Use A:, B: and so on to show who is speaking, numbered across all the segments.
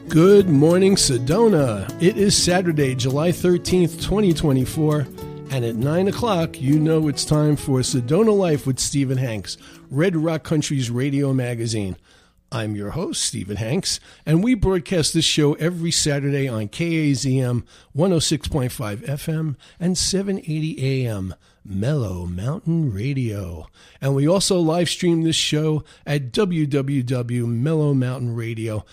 A: Good morning, Sedona. It is Saturday, July 13th, 2024, and at 9 o'clock, you know it's time for Sedona Life with Stephen Hanks, Red Rock Country's radio magazine. I'm your host, Stephen Hanks, and we broadcast this show every Saturday on KAZM 106.5 FM and 780 AM, Mellow Mountain Radio. And we also live stream this show at www.mellowmountainradio.com.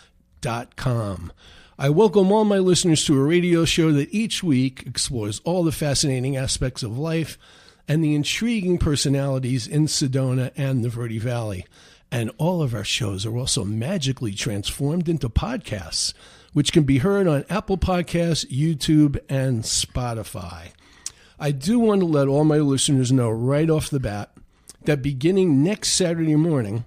A: I welcome all my listeners to a radio show that each week explores all the fascinating aspects of life and the intriguing personalities in Sedona and the Verde Valley. And all of our shows are also magically transformed into podcasts, which can be heard on Apple Podcasts, YouTube, and Spotify. I do want to let all my listeners know right off the bat that beginning next Saturday morning,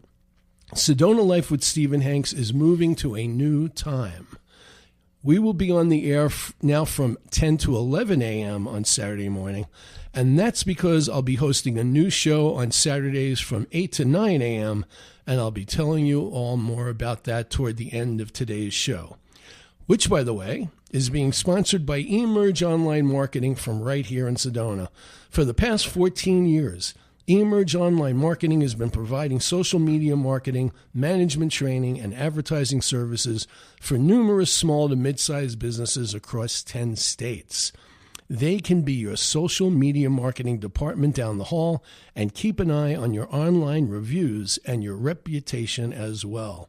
A: Sedona Life with Stephen Hanks is moving to a new time. We will be on the air now from 10 to 11 a.m. on Saturday morning, and that's because I'll be hosting a new show on Saturdays from 8 to 9 a.m., and I'll be telling you all more about that toward the end of today's show, which, by the way, is being sponsored by eMerge Online Marketing from right here in Sedona. For the past 14 years, eMerge Online Marketing has been providing social media marketing, management training, and advertising services for numerous small to mid-sized businesses across 10 states. They can be your social media marketing department down the hall and keep an eye on your online reviews and your reputation as well.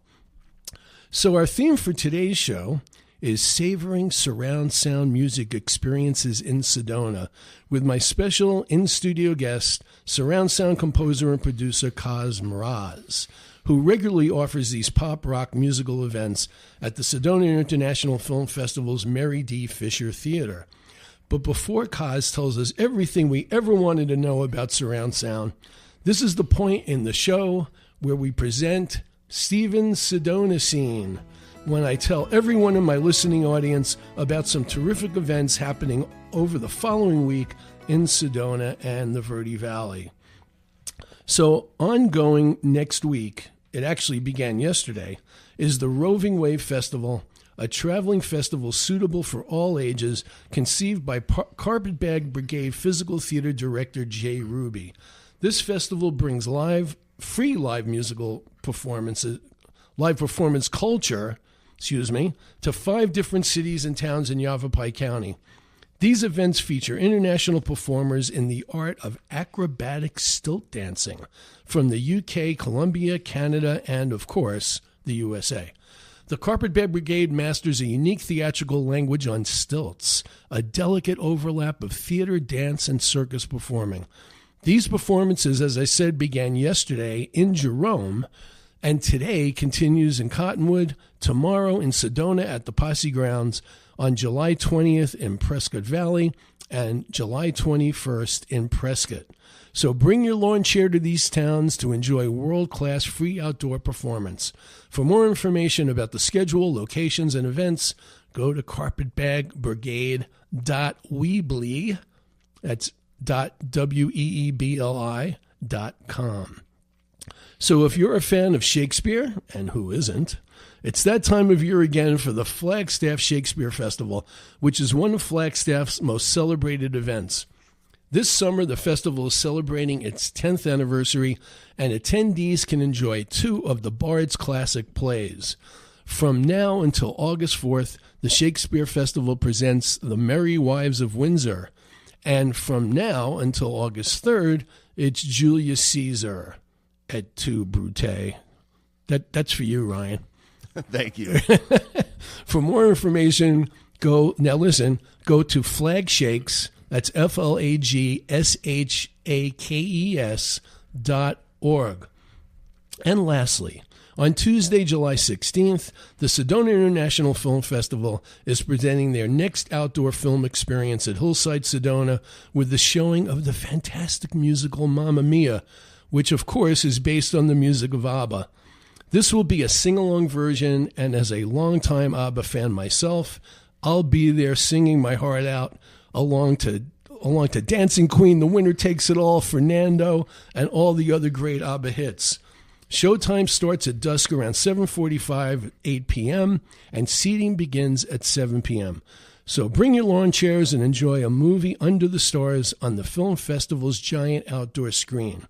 A: So our theme for today's show is Savoring Surround Sound Music Experiences in Sedona with my special in-studio guest, surround sound composer and producer Koz Mraz, who regularly offers these pop rock musical events at the Sedona International Film Festival's Mary D. Fisher Theater. But before Koz tells us everything we ever wanted to know about surround sound, this is the point in the show where we present Stephen's Sedona Scene, when I tell everyone in my listening audience about some terrific events happening over the following week in Sedona and the Verde Valley. So ongoing next week, it actually began yesterday, is the Roving Wave Festival, a traveling festival suitable for all ages, conceived by Carpetbag Brigade physical theater director Jay Ruby. This festival brings free live musical performances, live performance culture, to 5 different cities and towns in Yavapai County. These events feature international performers in the art of acrobatic stilt dancing from the UK, Colombia, Canada, and, of course, the USA. The Carpetbag Brigade masters a unique theatrical language on stilts, a delicate overlap of theater, dance, and circus performing. These performances, as I said, began yesterday in Jerome, and today continues in Cottonwood, tomorrow in Sedona at the Posse Grounds, on July 20th in Prescott Valley, and July 21st in Prescott. So bring your lawn chair to these towns to enjoy world-class free outdoor performance. For more information about the schedule, locations, and events, go to carpetbagbrigade.weebly, that's .weebli.com. So if you're a fan of Shakespeare, and who isn't, it's that time of year again for the Flagstaff Shakespeare Festival, which is one of Flagstaff's most celebrated events. This summer, the festival is celebrating its 10th anniversary, and attendees can enjoy 2 of the Bard's classic plays. From now until August 4th, the Shakespeare Festival presents The Merry Wives of Windsor, and from now until August 3rd, it's Julius Caesar. Et tu, Brute. That's for you, Ryan.
B: Thank you.
A: For more information, go to Flagshakes, that's FLAGSHAKES.org. And lastly, on Tuesday, July 16th, the Sedona International Film Festival is presenting their next outdoor film experience at Hillside, Sedona, with the showing of the fantastic musical Mamma Mia, which, of course, is based on the music of ABBA. This will be a sing-along version, and as a longtime ABBA fan myself, I'll be there singing my heart out along to Dancing Queen, The Winner Takes It All, Fernando, and all the other great ABBA hits. Showtime starts at dusk around 7:45, 8 p.m., and seating begins at 7 p.m. So bring your lawn chairs and enjoy a movie under the stars on the film festival's giant outdoor screen.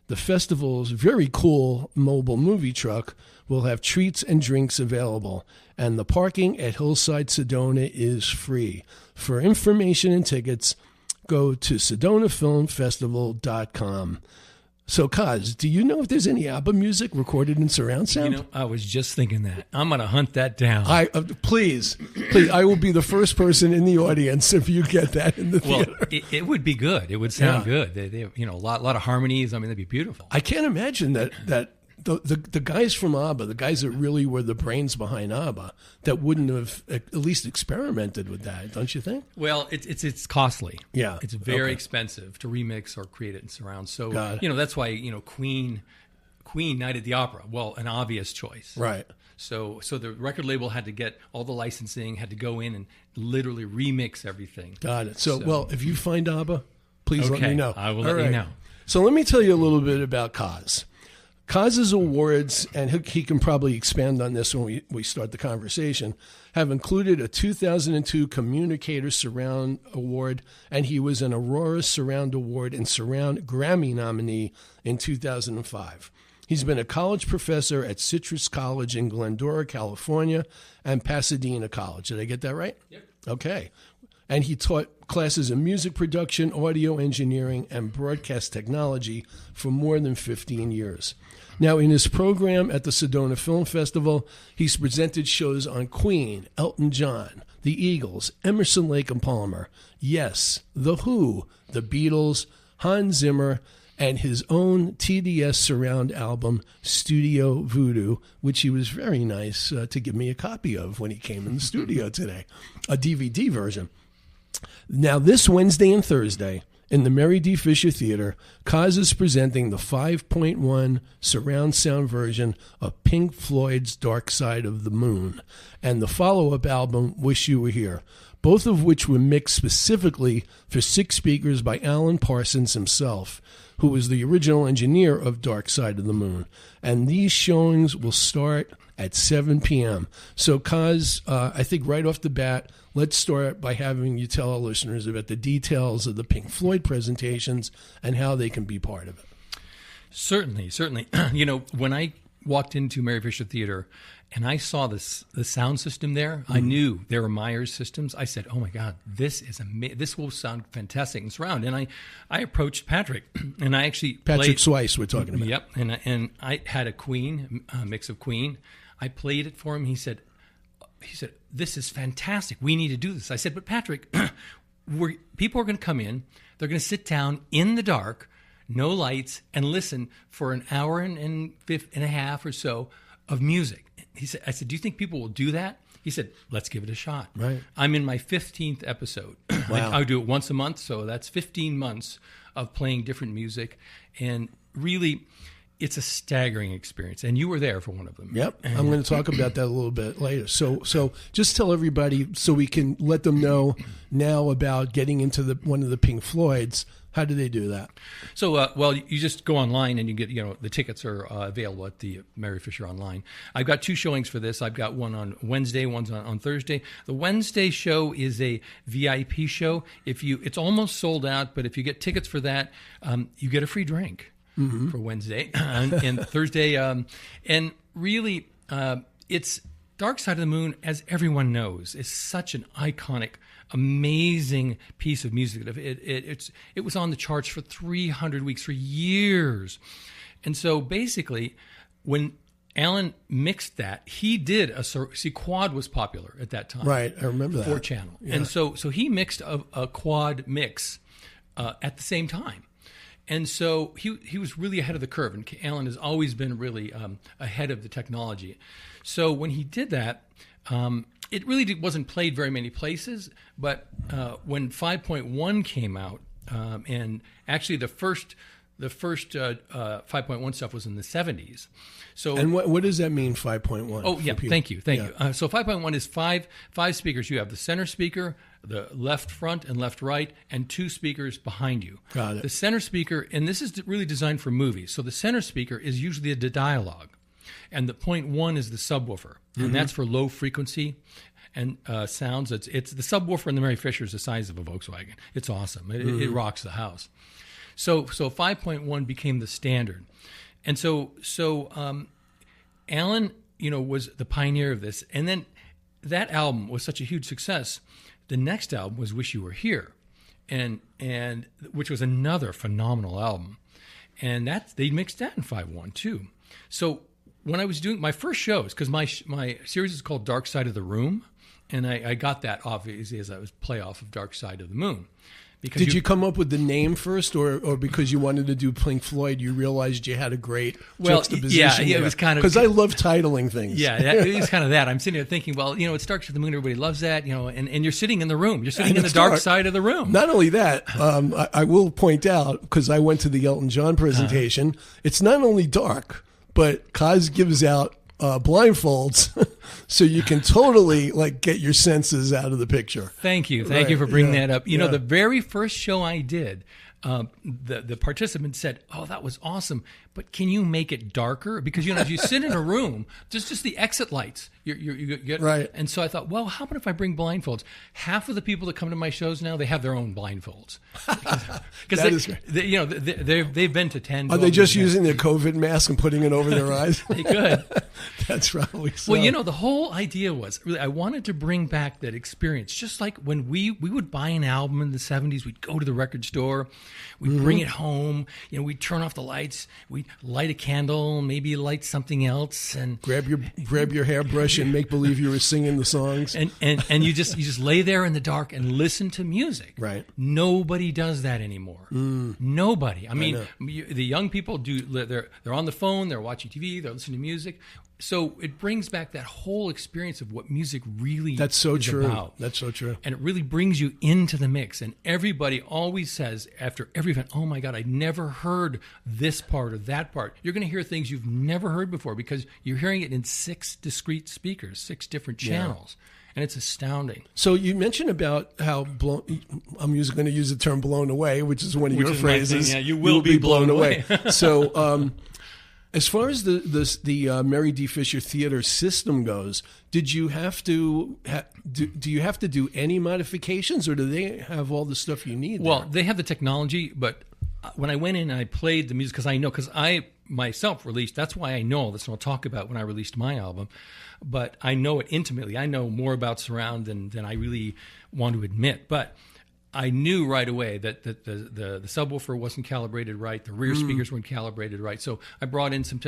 A: The festival's very cool mobile movie truck will have treats and drinks available, and the parking at Hillside Sedona is free. For information and tickets, go to SedonaFilmFestival.com. So, Koz, do you know if there's any ABBA music recorded in surround sound?
B: I was just thinking that. I'm going to hunt that down.
A: Please, I will be the first person in the audience if you get that in the theater.
B: Well, it would be good. It would sound good. They a lot of harmonies. I mean, that'd be beautiful.
A: I can't imagine that the guys from ABBA, the guys that really were the brains behind ABBA, that wouldn't have at least experimented with that, don't you think?
B: Well, it's costly.
A: Yeah,
B: it's very expensive to remix or create it in surround. So that's why Queen Night at the Opera. Well, an obvious choice,
A: right?
B: So the record label had to get all the licensing, had to go in and literally remix everything.
A: Got it. So well, if you find ABBA, please let me know.
B: I will let you know.
A: So let me tell you a little bit about Koz. Koz's awards, and he can probably expand on this when we start the conversation, have included a 2002 Communicator Surround Award, and he was an Aurora Surround Award and Surround Grammy nominee in 2005. He's been a college professor at Citrus College in Glendora, California, and Pasadena College. Did I get that right?
B: Yep.
A: Okay. And he taught classes in music production, audio engineering, and broadcast technology for more than 15 years. Now, in his program at the Sedona Film Festival, he's presented shows on Queen, Elton John, the Eagles, Emerson, Lake and Palmer, Yes, The Who, the Beatles, Hans Zimmer, and his own TDS surround album, Studio Voodoo, which he was very nice to give me a copy of when he came in the studio today, a DVD version. Now, this Wednesday and Thursday, in the Mary D. Fisher Theater, Koz is presenting the 5.1 surround sound version of Pink Floyd's Dark Side of the Moon and the follow-up album, Wish You Were Here, both of which were mixed specifically for 6 speakers by Alan Parsons himself, who was the original engineer of Dark Side of the Moon. And these showings will start at 7 p.m. So, Koz, I think right off the bat, let's start by having you tell our listeners about the details of the Pink Floyd presentations and how they can be part of it.
B: Certainly. When I walked into Mary Fisher Theater and I saw the sound system there, I knew they were Myers systems. I said, "Oh my God, this will sound fantastic in surround." And I approached Patrick, and I actually
A: Patrick Swice, we're talking about.
B: Yep, and I had a Queen mix of Queen. I played it for him. He said, "This is fantastic. We need to do this." I said, "But Patrick, people are going to come in. They're going to sit down in the dark, no lights, and listen for an hour and a half or so of music." I said, "Do you think people will do that?" He said, "Let's give it a shot."
A: Right.
B: I'm in my 15th episode.
A: Wow.
B: I do it once a month, so that's 15 months of playing different music, and really, it's a staggering experience, and you were there for one of them.
A: Yep, I'm going to talk about that a little bit later. So just tell everybody so we can let them know now about getting into one of the Pink Floyds. How do they do that?
B: So, you just go online and you get, the tickets are available at the Mary Fisher online. I've got 2 showings for this. I've got one on Wednesday, one's on Thursday. The Wednesday show is a VIP show. It's almost sold out, but if you get tickets for that, you get a free drink. For Wednesday and Thursday. And really, it's Dark Side of the Moon, as everyone knows, is such an iconic, amazing piece of music. It was on the charts for 300 weeks, for years. And so basically, when Alan mixed that, he did quad was popular at that time.
A: Right, I remember that.
B: 4-channel. Yeah. And so he mixed a quad mix at the same time. And so he was really ahead of the curve, and Alan has always been really ahead of the technology. So when he did that, it really wasn't played very many places, but when 5.1 came out, and actually the first The first 5.1 stuff was in the 70s. So,
A: and what does that mean, 5.1?
B: Oh, yeah, thank you. So 5.1 is five speakers. You have the center speaker, the left front and left right, and 2 speakers behind you.
A: Got it.
B: The center speaker, and this is really designed for movies. So the center speaker is usually the dialogue, and the 0.1 is the subwoofer, and that's for low frequency and sounds. It's the subwoofer in the Mary Fisher is the size of a Volkswagen. It's awesome. It rocks the house. So 5.1 became the standard, and so Alan, was the pioneer of this, and then that album was such a huge success. The next album was "Wish You Were Here," and which was another phenomenal album, and they mixed that in 5.1 too. So when I was doing my first shows, because my series is called Dark Side of the Room, and I got that obviously as I was play off of Dark Side of the Moon. Because
A: Did you come up with the name first, or because you wanted to do Pink Floyd, you realized you had a great juxtaposition?
B: Yeah, it was kind of...
A: Because I love titling things.
B: Yeah, it was kind of that. I'm sitting there thinking, well, it's Dark Side of the Moon, everybody loves that, and you're sitting in the room. You're sitting in the dark side of the room.
A: Not only that, I will point out, because I went to the Elton John presentation, it's not only dark, but Koz gives out blindfolds so you can totally get your senses out of the picture.
B: Thank you for bringing that up. The very first show I did, the participant said, "Oh, that was awesome, but can you make it darker?" Because if you sit in a room, just the exit lights, you get
A: right.
B: And so I thought, well, how about if I bring blindfolds? Half of the people that come to my shows now, they have their own blindfolds. Because they've been to 10.
A: Are they just using their COVID mask and putting it over their eyes?
B: They could.
A: That's probably so.
B: Well, the whole idea was really I wanted to bring back that experience, just like when we would buy an album in the 70s, we'd go to the record store, we'd bring it home, we'd turn off the lights, we'd light a candle, maybe light something else, and
A: grab your hairbrush and make believe you were singing the songs,
B: and you just lay there in the dark and listen to music.
A: Right.
B: Nobody does that anymore. Nobody. I mean, the young people do. They're on the phone, they're watching TV, they're listening to music. So it brings back that whole experience of what music really
A: is true.
B: About.
A: That's so true.
B: And it really brings you into the mix. And everybody always says after every event, "Oh my God, I never heard this part or that part." You're going to hear things you've never heard before because you're hearing it in 6 discrete speakers, 6 different channels. And it's astounding.
A: So you mentioned about how I'm going to use the term "blown away," which is one of your phrases.
B: You will be blown away.
A: So, as far as the Mary D. Fisher Theater system goes, did you have to do you have to do any modifications, or do they have all the stuff you need?
B: Well, they have the technology, but when I went in and I played the music, because I myself released, that's why I know all this, and I'll talk about when I released my album, but I know it intimately. I know more about surround than I really want to admit, but I knew right away that the subwoofer wasn't calibrated right, the rear speakers weren't calibrated right. So I brought in some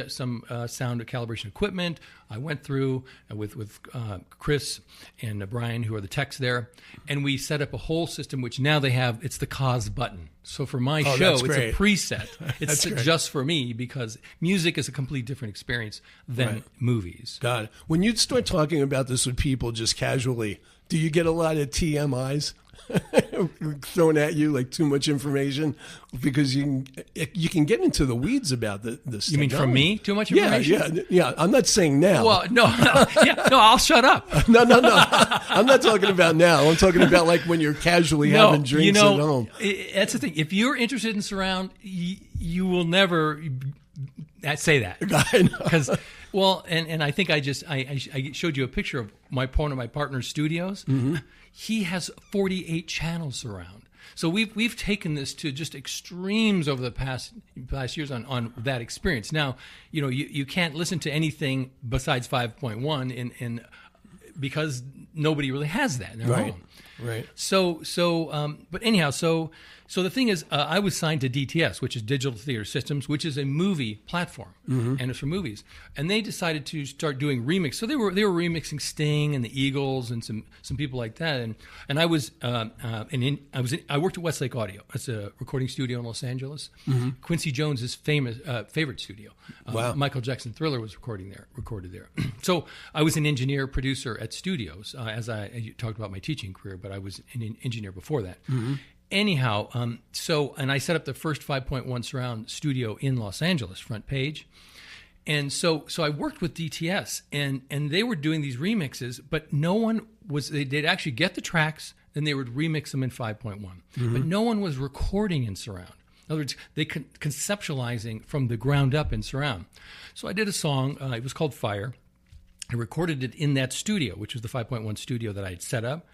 B: sound calibration equipment. I went through with Chris and Brian, who are the techs there, and we set up a whole system, which now they have. It's the Koz button. So for my show, it's a preset. It's just for me because music is a completely different experience than movies.
A: Got it. When you start talking about this with people just casually, do you get a lot of TMIs? Thrown at you like too much information, because you can get into the weeds about this.
B: You mean from me? Too much information?
A: Yeah. I'm not saying now.
B: Well, no. I'll shut up.
A: No. I'm not talking about now. I'm talking about like when you're casually having drinks at home.
B: That's the thing. If you're interested in surround, you will never say that.
A: I know.
B: Because, well, and I think I showed you a picture of one of my partner's studios. Mm-hmm. He has 48 channels around. So we've taken this to just extremes over the past years on that experience. Now, you can't listen to anything besides 5.1 in because nobody really has that in their home.
A: Right.
B: So but anyhow, so the thing is, I was signed to DTS, which is Digital Theater Systems, which is a movie platform, and it's for movies. And they decided to start doing remix. So they were remixing Sting and the Eagles and some people like that. And I was I worked at Westlake Audio. It's a recording studio in Los Angeles. Mm-hmm. Quincy Jones's favorite studio.
A: Wow.
B: Michael Jackson Thriller was recorded there. So I was an engineer producer at studios, as I talked about my teaching career, but I was an engineer before that. Mm-hmm. anyhow, and I set up the first 5.1 surround studio in Los Angeles, front page. And so I worked with DTS, and they were doing these remixes, but no one was, they'd actually get the tracks, and they would remix them in 5.1. But no one was recording in surround. In other words, they conceptualizing from the ground up in surround. So I did a song, it was called Fire. I recorded it in that studio, which was the 5.1 studio that I had set up.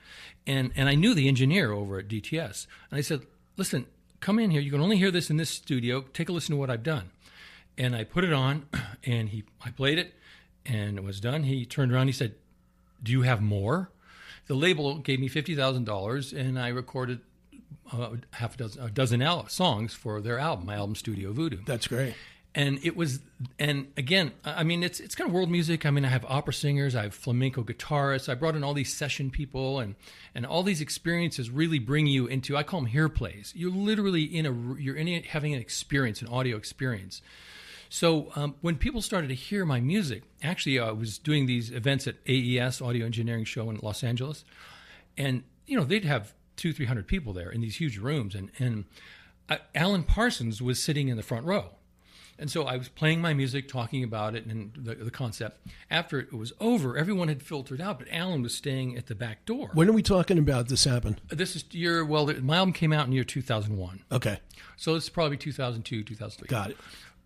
B: And I knew the engineer over at DTS. And I said, listen, come in here. You can only hear this in this studio. Take a listen to what I've done. And I put it on, and I played it, and it was done. He turned around, he said, do you have more? The label gave me $50,000, and I recorded a dozen songs for their album, my album Studio Voodoo.
A: That's great.
B: And it was, and again, I mean, it's kind of world music. I mean, I have opera singers, I have flamenco guitarists. I brought in all these session people, and all these experiences really bring you into, I call them hear plays. You're literally having an experience, an audio experience. So when people started to hear my music, actually I was doing these events at AES, Audio Engineering Show in Los Angeles, and they'd have 200-300 people there in these huge rooms, and Alan Parsons was sitting in the front row. And so I was playing my music, talking about it and the concept. After it was over, everyone had filtered out, but Alan was staying at the back door.
A: When are we talking about this happened?
B: This is my album came out in year 2001.
A: Okay.
B: So it's probably 2002, 2003.
A: Got it.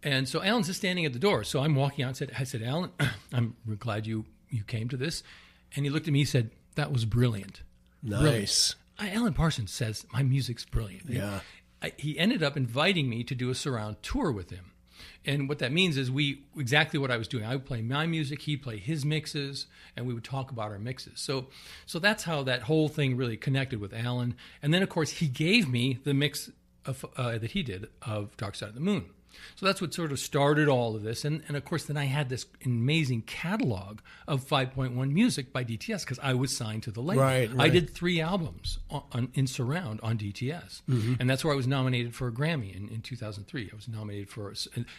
B: And so Alan's just standing at the door. So I'm walking out and I said, Alan, I'm glad you came to this. And he looked at me, he said, that was brilliant.
A: Nice.
B: Brilliant. Alan Parsons says, my music's brilliant.
A: Yeah.
B: He ended up inviting me to do a surround tour with him. And what that means is exactly what I was doing. I would play my music, he'd play his mixes, and we would talk about our mixes. So that's how that whole thing really connected with Alan. And then, of course, he gave me the mix that he did of Dark Side of the Moon. So that's what sort of started all of this. And of course, then I had this amazing catalog of 5.1 music by DTS because I was signed to the label.
A: Right.
B: I did 3 albums in surround on DTS. Mm-hmm. And that's where I was nominated for a Grammy in 2003. I was nominated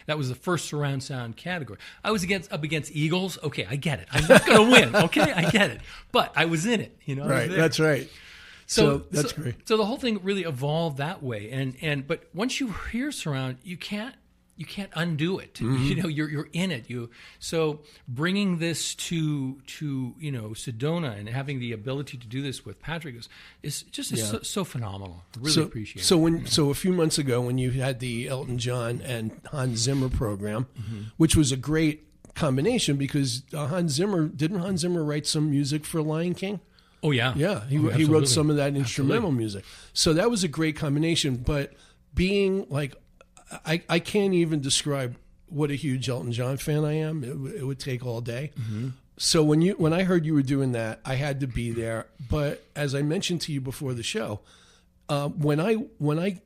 B: that was the first surround sound category. I was up against Eagles. Okay, I get it. I'm not going to win. Okay, I get it. But I was in it.
A: Right, that's right. So that's great.
B: So the whole thing really evolved that way. But once you hear surround, you can't undo it. Mm-hmm. You're in it. So bringing this to Sedona and having the ability to do this with Patrick is just so phenomenal. I really appreciate it.
A: So a few months ago when you had the Elton John and Hans Zimmer program, which was a great combination because Hans Zimmer write some music for Lion King?
B: Oh yeah.
A: Yeah, he wrote some of that instrumental music. So that was a great combination, but being like I can't even describe what a huge Elton John fan I am. It would take all day. Mm-hmm. So when I heard you were doing that, I had to be there. But as I mentioned to you before the show, when I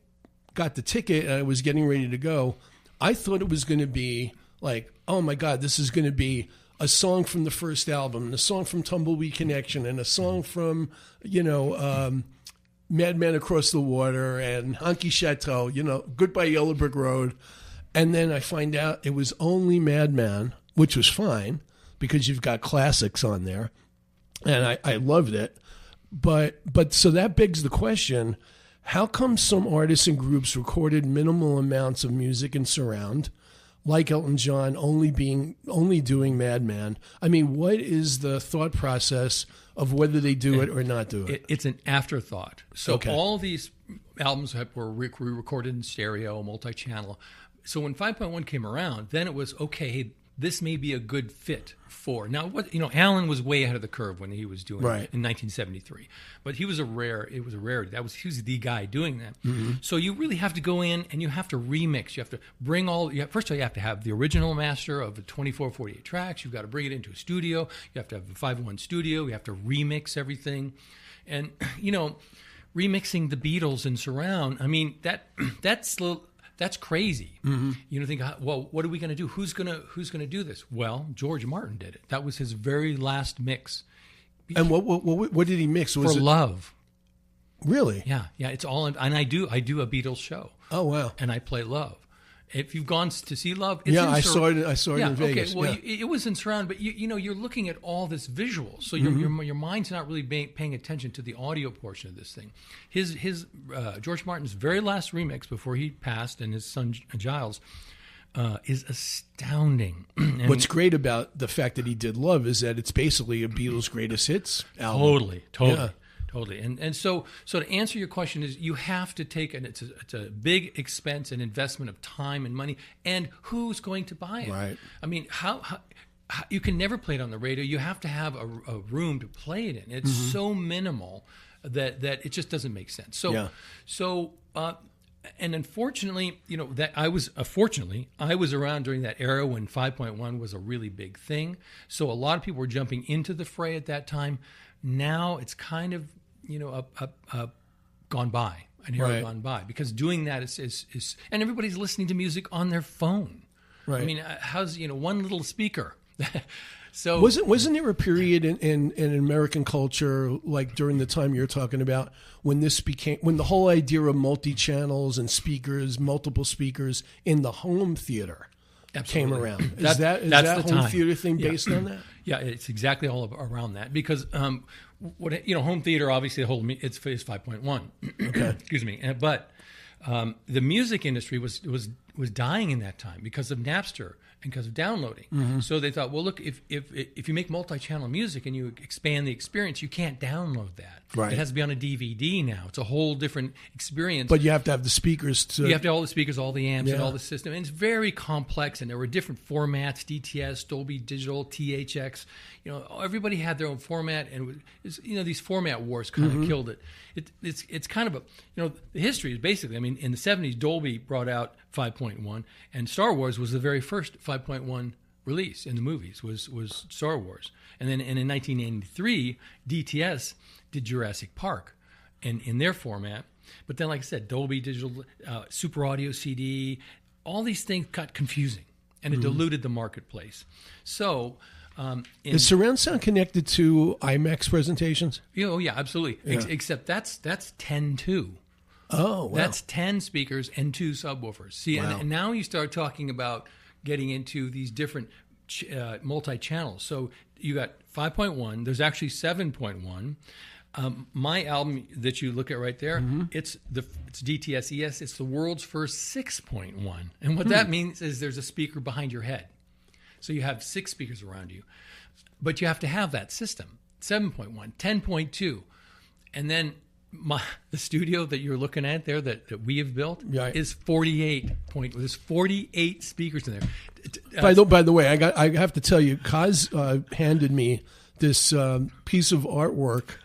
A: got the ticket and I was getting ready to go, I thought it was going to be like, oh my God, this is going to be a song from the first album, and a song from Tumbleweed Connection, and a song from Madman Across the Water and Honky Chateau, Goodbye Yellow Brick Road. And then I find out it was only Madman, which was fine because you've got classics on there. And I loved it. But so that begs the question, how come some artists and groups recorded minimal amounts of music in surround, like Elton John only doing Madman? I mean, what is the thought process of whether they do it or not do it?
B: It's an afterthought. So all these albums were recorded in stereo, multi-channel. So when 5.1 came around, then it was, okay, this may be a good fit for. Now, Alan was way ahead of the curve when he was doing it in 1973. But it was a rarity. He was the guy doing that. Mm-hmm. So you really have to go in and you have to remix. You have to bring first of all, you have to have the original master of the 24, 48 tracks. You've got to bring it into a studio. You have to have a 5.1 studio. You have to remix everything. And, remixing the Beatles in surround, I mean, that's crazy. Mm-hmm. You think, well, what are we going to do? Who's going to do this? Well, George Martin did it. That was his very last mix.
A: And what did he mix?
B: Was it Love?
A: Really?
B: Yeah. It's all. And I do a Beatles show.
A: Oh wow!
B: And I play Love, If you've gone to see Love, it's
A: I saw it in Vegas.
B: Okay, well, it was in surround, but you're looking at all this visual, so your mind's not really paying attention to the audio portion of this thing. His George Martin's very last remix before he passed, and his son Giles, is astounding. And
A: what's great about the fact that he did Love is that it's basically a Beatles' greatest hits album.
B: Totally. And so to answer your question is you have to take, and it's a big expense and investment of time and money, and who's going to buy it?
A: Right.
B: I mean, how you can never play it on the radio. You have to have a room to play it in. It's so minimal that it just doesn't make sense. And unfortunately, that I was around during that era when 5.1 was a really big thing. So a lot of people were jumping into the fray at that time. Now it's kind of gone by, an era gone by, because doing that is and everybody's listening to music on their phone.
A: Right.
B: I mean, how's one little speaker? So
A: wasn't there a period in American culture, like during the time you're talking about, when the whole idea of multi-channels and speakers, multiple speakers in the home theater came around? Is that home theater thing based on that?
B: Yeah, it's exactly all around that, because home theater, obviously the whole it's 5.1.
A: Okay.
B: Excuse me, but the music industry was dying in that time because of Napster and because of downloading. So they thought, well, look, if you make multi-channel music and you expand the experience, you can't download that.
A: Right.
B: It has to be on a DVD now. It's a whole different experience.
A: But you have to have the speakers.
B: You have to have all the speakers, all the amps, and all the system. And it's very complex, and there were different formats: DTS, Dolby Digital, THX. Everybody had their own format, and these format wars kind of killed it. It's kind of the history is basically, in the 70s, Dolby brought out 5.1, and Star Wars was the very first 5.1 release in the movies, was Star Wars. And then in 1983, DTS did Jurassic Park in their format. But then, like I said, Dolby Digital, Super Audio CD, all these things got confusing, and it diluted the marketplace. So... is surround sound connected to IMAX presentations? Oh, yeah, absolutely. Yeah. Except that's 10 too. Oh, wow. That's 10 speakers and 2 subwoofers. See, and now you start talking about getting into these different multi-channels. So you got 5.1. There's actually 7.1. My album that you look at right there, it's DTS ES. It's the world's first 6.1. And what that means is there's a speaker behind your head. So you have 6 speakers around you. But you have to have that system. 7.1, 10.2. And then the studio that you're looking at there that we have built is 48 point. There's 48 speakers in there. By the way, I have to tell you, Koz handed me this piece of artwork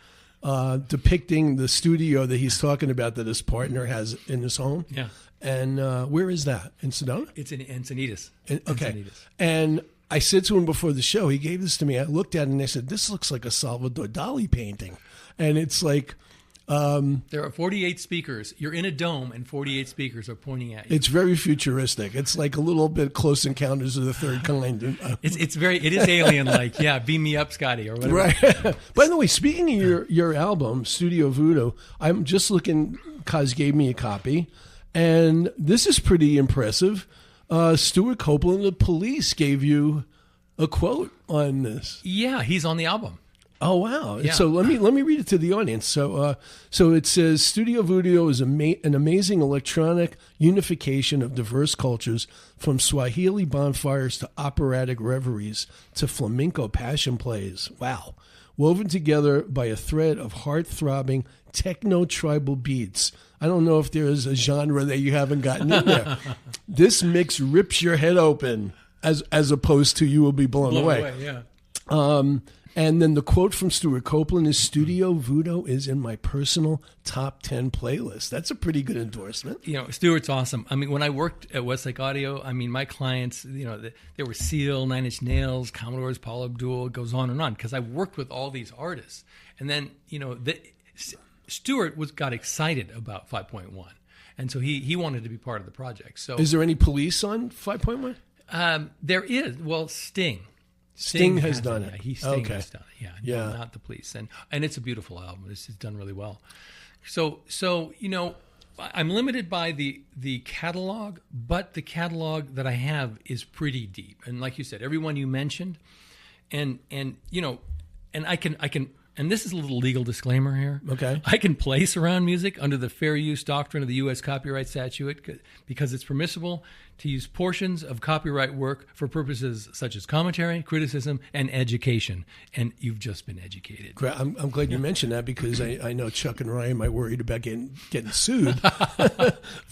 B: depicting the studio that he's talking about that his partner has in his home. Yeah. And where is that? In Sedona? It's in Encinitas. Okay. And I said to him before the show, he gave this to me. I looked at it and I said, this looks like a Salvador Dali painting. And it's like... there are 48 speakers. You're in a dome and 48 speakers are pointing at you. It's very futuristic. It's like a little bit Close Encounters of the Third Kind. It is alien-like. Yeah, beam me up, Scotty, or whatever. Right. By the way, speaking of your album, Studio Voodoo, I'm just looking, Koz gave me a copy. And this is pretty impressive. Stuart Copeland of the Police gave you a quote on this. Yeah, he's on the album. Oh, wow. Yeah. So let me read it to the audience. So it says, Studio Voodoo is an amazing electronic unification of diverse cultures, from Swahili bonfires to operatic reveries to flamenco passion plays. Wow. Woven together by a thread of heart-throbbing techno-tribal beats. I don't know if there is a genre that you haven't gotten in there. This mix rips your head open as opposed to you will be blown away. Yeah. And then the quote from Stuart Copeland is, Studio Voodoo is in my personal top 10 playlist. That's a pretty good endorsement. Stuart's awesome. I mean, when I worked at Westlake Audio, my clients, they were Seal, Nine Inch Nails, Commodores, Paul Abdul, it goes on, because I worked with all these artists. And then, Stuart got excited about 5.1. And so he wanted to be part of the project. So, is there any Police on 5.1? There is. Well, Sting has done it. Sting has done it. Yeah, not the Police. And it's a beautiful album. It's done really well. So I'm limited by the catalog, but the catalog that I have is pretty deep. And like you said, everyone you mentioned, and I can. And this is a little legal disclaimer here.
A: Okay.
B: I can play surround music under the fair use doctrine of the U.S. copyright statute because it's permissible to use portions of copyright work for purposes such as commentary, criticism, and education. And you've just been educated.
A: I'm glad you mentioned that because I know Chuck and Ryan might worried about getting sued.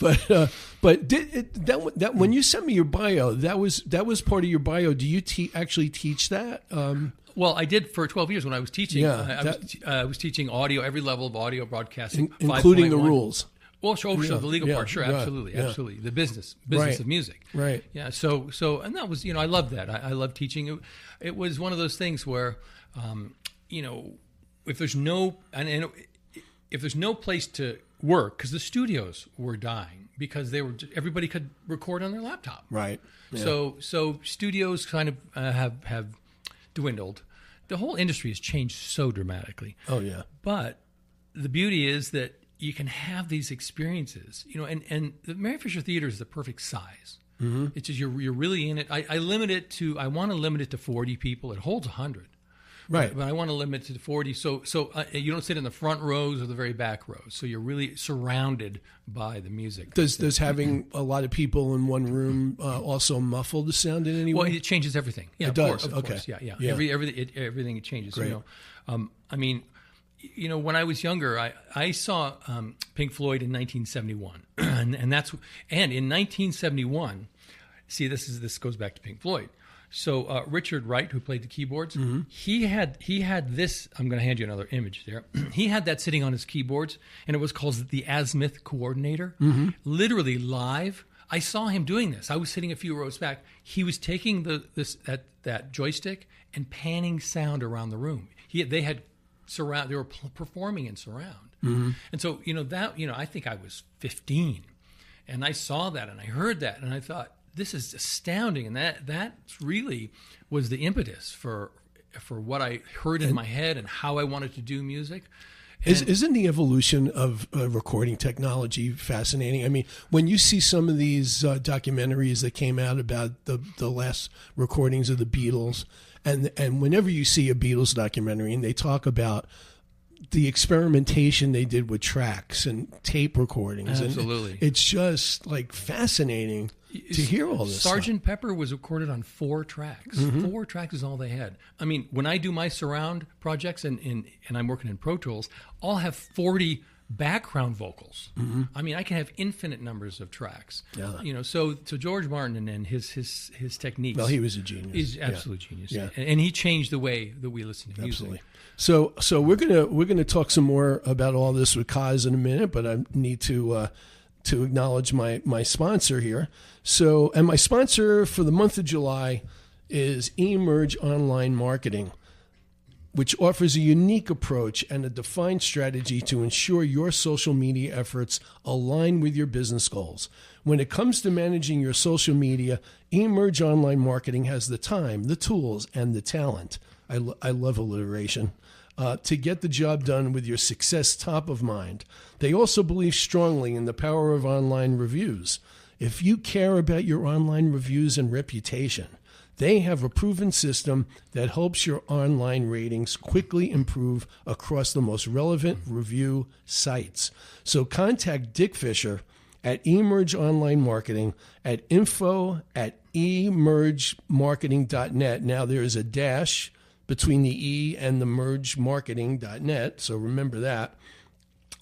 A: but when you sent me your bio, that was part of your bio. Do you actually teach that?
B: Well, I did for 12 years when I was teaching.
A: Yeah,
B: I was teaching audio, every level of audio broadcasting,
A: including the rules.
B: Well, sure, the legal part, sure, absolutely. The business of music,
A: right?
B: Yeah, so, and that was, I loved that. I loved teaching. It was one of those things where, if there's no place to work, because the studios were dying because everybody could record on their laptop,
A: right?
B: Yeah. So studios kind of have dwindled. The whole industry has changed so dramatically.
A: Oh yeah.
B: But the beauty is that you can have these experiences, and the Mary Fisher Theater is the perfect size. Mm-hmm. It's just you're really in it. I want to limit it to 40 people. It holds 100.
A: Right.
B: But I want to limit it to 40. So you don't sit in the front rows or the very back rows. So you're really surrounded by the music.
A: Does having a lot of people in one room also muffle the sound in any way?
B: Well, it changes everything. Yeah,
A: it does.
B: Of course. Yeah. Everything it changes.
A: Great.
B: When I was younger, I saw Pink Floyd in 1971, and in 1971, see, this goes back to Pink Floyd. So Richard Wright, who played the keyboards,
A: mm-hmm.
B: he had this. I'm going to hand you another image there. He had that sitting on his keyboards, and it was called the Azimuth Coordinator.
A: Mm-hmm.
B: Literally live, I saw him doing this. I was sitting a few rows back. He was taking that joystick and panning sound around the room. They had surround. They were performing in surround,
A: mm-hmm.
B: and so I think I was 15, and I saw that and I heard that, and I thought, this is astounding, and that really was the impetus for what I heard in my head and how I wanted to do music.
A: Isn't the evolution of recording technology fascinating? I mean, when you see some of these documentaries that came out about the last recordings of the Beatles, and whenever you see a Beatles documentary and they talk about the experimentation they did with tracks and tape recordings,
B: absolutely,
A: and it's just like fascinating to hear all this.
B: Sgt. Pepper was recorded on 4 tracks. Mm-hmm. 4 tracks is all they had. I mean, when I do my surround projects and I'm working in Pro Tools, I'll have 40 background vocals.
A: Mm-hmm.
B: I mean, I can have infinite numbers of tracks.
A: Yeah.
B: So George Martin and his techniques.
A: Well, he was a genius.
B: He's absolute genius.
A: Yeah.
B: And he changed the way that we listen to music.
A: Absolutely. So we're gonna talk some more about all this with Koz in a minute, but I need to acknowledge my sponsor here. So, and my sponsor for the month of July is eMerge Online Marketing, which offers a unique approach and a defined strategy to ensure your social media efforts align with your business goals. When it comes to managing your social media, eMerge Online Marketing has the time, the tools, and the talent. I love alliteration. To get the job done with your success top of mind. They also believe strongly in the power of online reviews. If you care about your online reviews and reputation, they have a proven system that helps your online ratings quickly improve across the most relevant review sites. So contact Dick Fisher at eMerge Online Marketing at info@emergemarketing.net. Now there is a dash between the E and the mergemarketing.net, so remember that.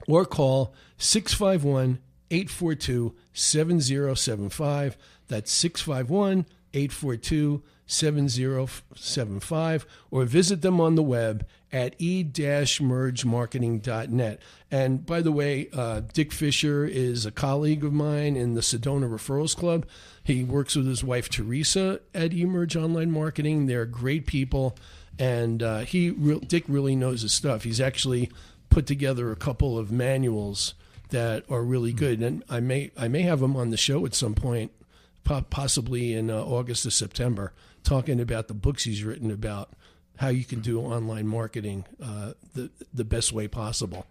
A: Or call 651-842-7075. That's 651-842-7075. Or visit them on the web at e-mergemarketing.net. And by the way, Dick Fisher is a colleague of mine in the Sedona Referrals Club. He works with his wife, Teresa, at eMerge Online Marketing. They're great people. And Dick really knows his stuff. He's actually put together a couple of manuals that are really good. And I may have him on the show at some point, possibly in August or September, talking about the books he's written about how you can do online marketing the best way possible.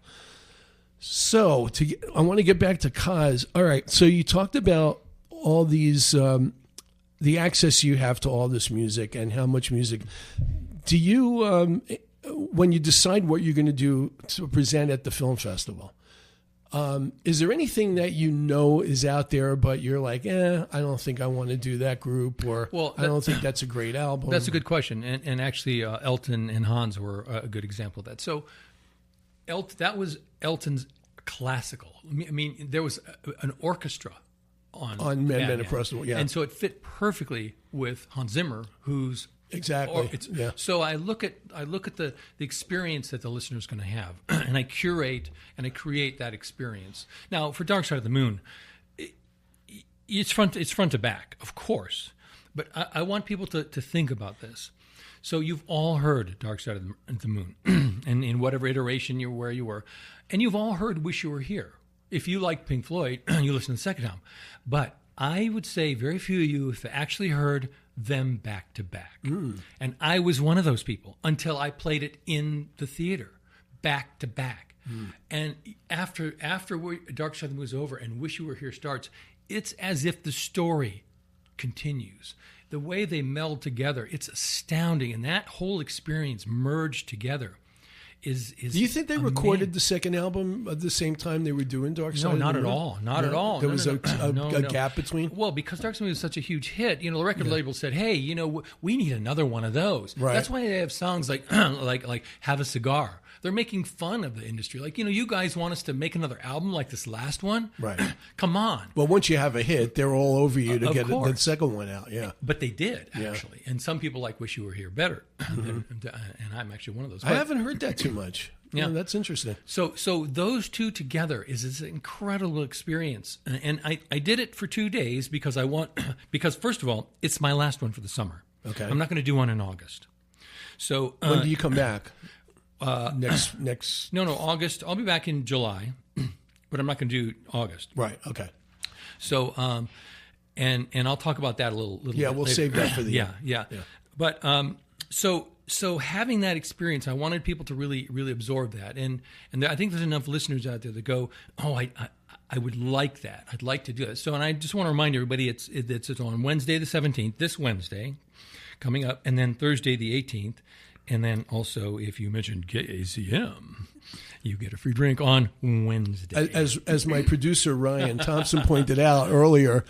A: So I want to get back to Koz. All right. So you talked about all these, the access you have to all this music and how much music. Do you, when you decide what you're going to do to present at the film festival, is there anything that you know is out there, but you're like, I don't think I want to do that group, or I don't think that's a great album?
B: That's a good question. And actually, Elton and Hans were a good example of that. So that was Elton's classical. I mean, there was an orchestra on Men Across the World, yeah. And so it fit perfectly with Hans Zimmer, who's
A: exactly. Yeah.
B: So I look at the experience that the listener's going to have, and I curate and I create that experience. Now, for Dark Side of the Moon, it's front to back, of course, but I want people to think about this. So you've all heard Dark Side of the Moon, and in whatever iteration where you were, and you've all heard Wish You Were Here. If you like Pink Floyd, you listen to the second album. But I would say very few of you have actually heard them back to back. And I was one of those people until I played it in the theater, back to back. And after Dark Side of the Moon is over and Wish You Were Here starts, it's as if the story continues. The way they meld together, it's astounding. And that whole experience merged together is
A: Do you think they recorded the second album at the same time they were doing Dark Side?
B: No, not at all. Not at all.
A: There was a gap between?
B: Well, because Dark Side of the Moon was such a huge hit, the record label said, hey, we need another one of those.
A: Right.
B: That's why they have songs like like Have a Cigar. They're making fun of the industry. Like, you guys want us to make another album like this last one?
A: Right.
B: Come on.
A: Well, once you have a hit, they're all over you to get the second one out. Yeah.
B: But they did, actually. And some people like Wish You Were Here better. And I'm actually one of those.
A: I haven't heard that too much. Yeah, that's interesting.
B: So those two together is this incredible experience. And I did it for 2 days because first of all, it's my last one for the summer.
A: Okay.
B: I'm not going to do one in August. So
A: when do you come back? Next.
B: No, August. I'll be back in July, but I'm not going to do August.
A: Right. Okay.
B: So, and I'll talk about that a little.
A: Yeah, we'll save that for the
B: end. Yeah. But so having that experience, I wanted people to really, really absorb that, and I think there's enough listeners out there that go, oh, I would like that. I'd like to do that. So, and I just want to remind everybody, it's on Wednesday the 17th, this Wednesday, coming up, and then Thursday the 18th. And then also, if you mention KAZM, you get a free drink on Wednesday.
A: As my producer Ryan Thompson pointed out earlier,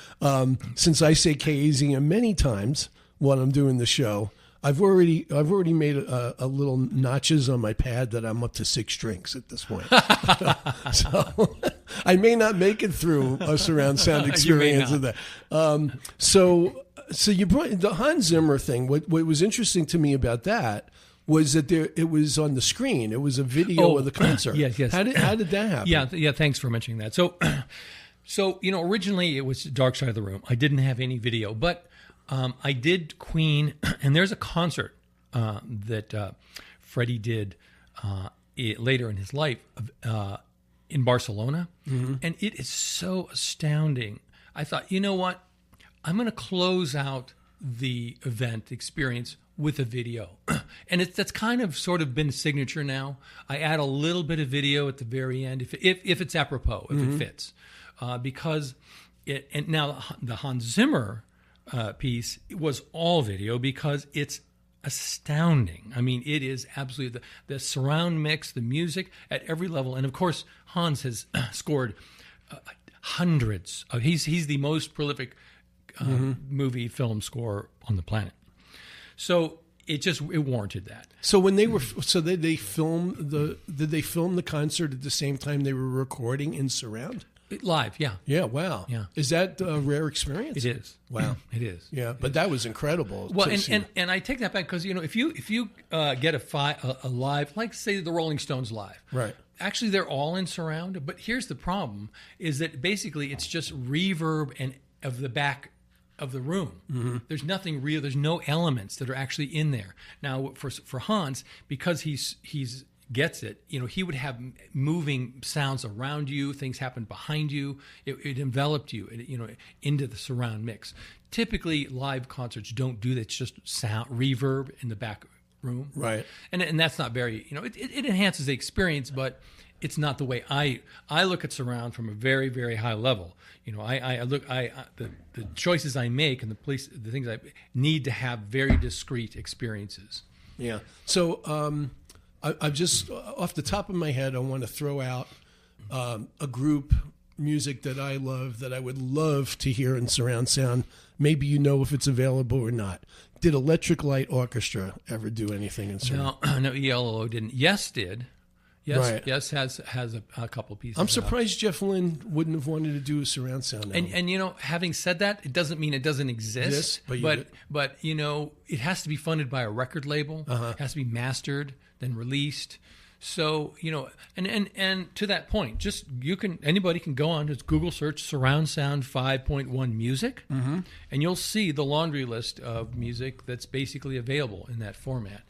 A: since I say KAZM many times when I'm doing the show, I've already made a little notches on my pad that I'm up to 6 drinks at this point. So I may not make it through a surround sound experience of that. So you brought the Hans Zimmer thing. What was interesting to me about that was that it was on the screen. It was a video of the concert.
B: Yes.
A: How did that happen?
B: Yeah. Thanks for mentioning that. So originally it was Dark Side of the Room. I didn't have any video, but I did Queen, and there's a concert that Freddie did later in his life in Barcelona, and it is so astounding. I thought, you know what? I'm going to close out the event experience with a video. And that's kind of sort of been a signature now. I add a little bit of video at the very end, if it's apropos, if it fits. Because and now the Hans Zimmer piece was all video because it's astounding. I mean, it is absolutely the surround mix, the music at every level. And of course, Hans has scored hundreds of, he's the most prolific movie film score on the planet. So it warranted that.
A: So when did they film the concert at the same time they were recording in surround?
B: Live, yeah.
A: Yeah, wow. Yeah. Is that a rare experience?
B: It is.
A: Wow.
B: It is.
A: Yeah, but that was incredible.
B: Well, and I take that back because, if you get a live, like say the Rolling Stones live.
A: Right.
B: Actually, they're all in surround, but here's the problem, is that basically it's just reverb and of the back of the room. There's nothing real. There's no elements that are actually in there. Now, for Hans, because he's gets it, he would have moving sounds around you, things happen behind you. It enveloped you, into the surround mix. Typically, live concerts don't do that. It's just sound reverb in the back room,
A: right?
B: And that's not very, it enhances the experience, but it's not the way I look at surround from a very, very high level. You know, the choices I make and the things I need to have very discrete experiences.
A: Yeah. So I've just off the top of my head, I want to throw out a group music that I love that I would love to hear in surround sound. Maybe you know if it's available or not. Did Electric Light Orchestra ever do anything in surround?
B: No, ELO didn't. Yes did. Yes,
A: Right.
B: Yes has a couple pieces.
A: I'm surprised Jeff Lynne wouldn't have wanted to do a surround sound album.
B: And you know, having said that, it doesn't mean it doesn't exist. But you know, it has to be funded by a record label. It has to be mastered, then released. So you know, and to that point, anybody can go on, just Google search surround sound 5.1 music, and you'll see the laundry list of music that's basically available in that format.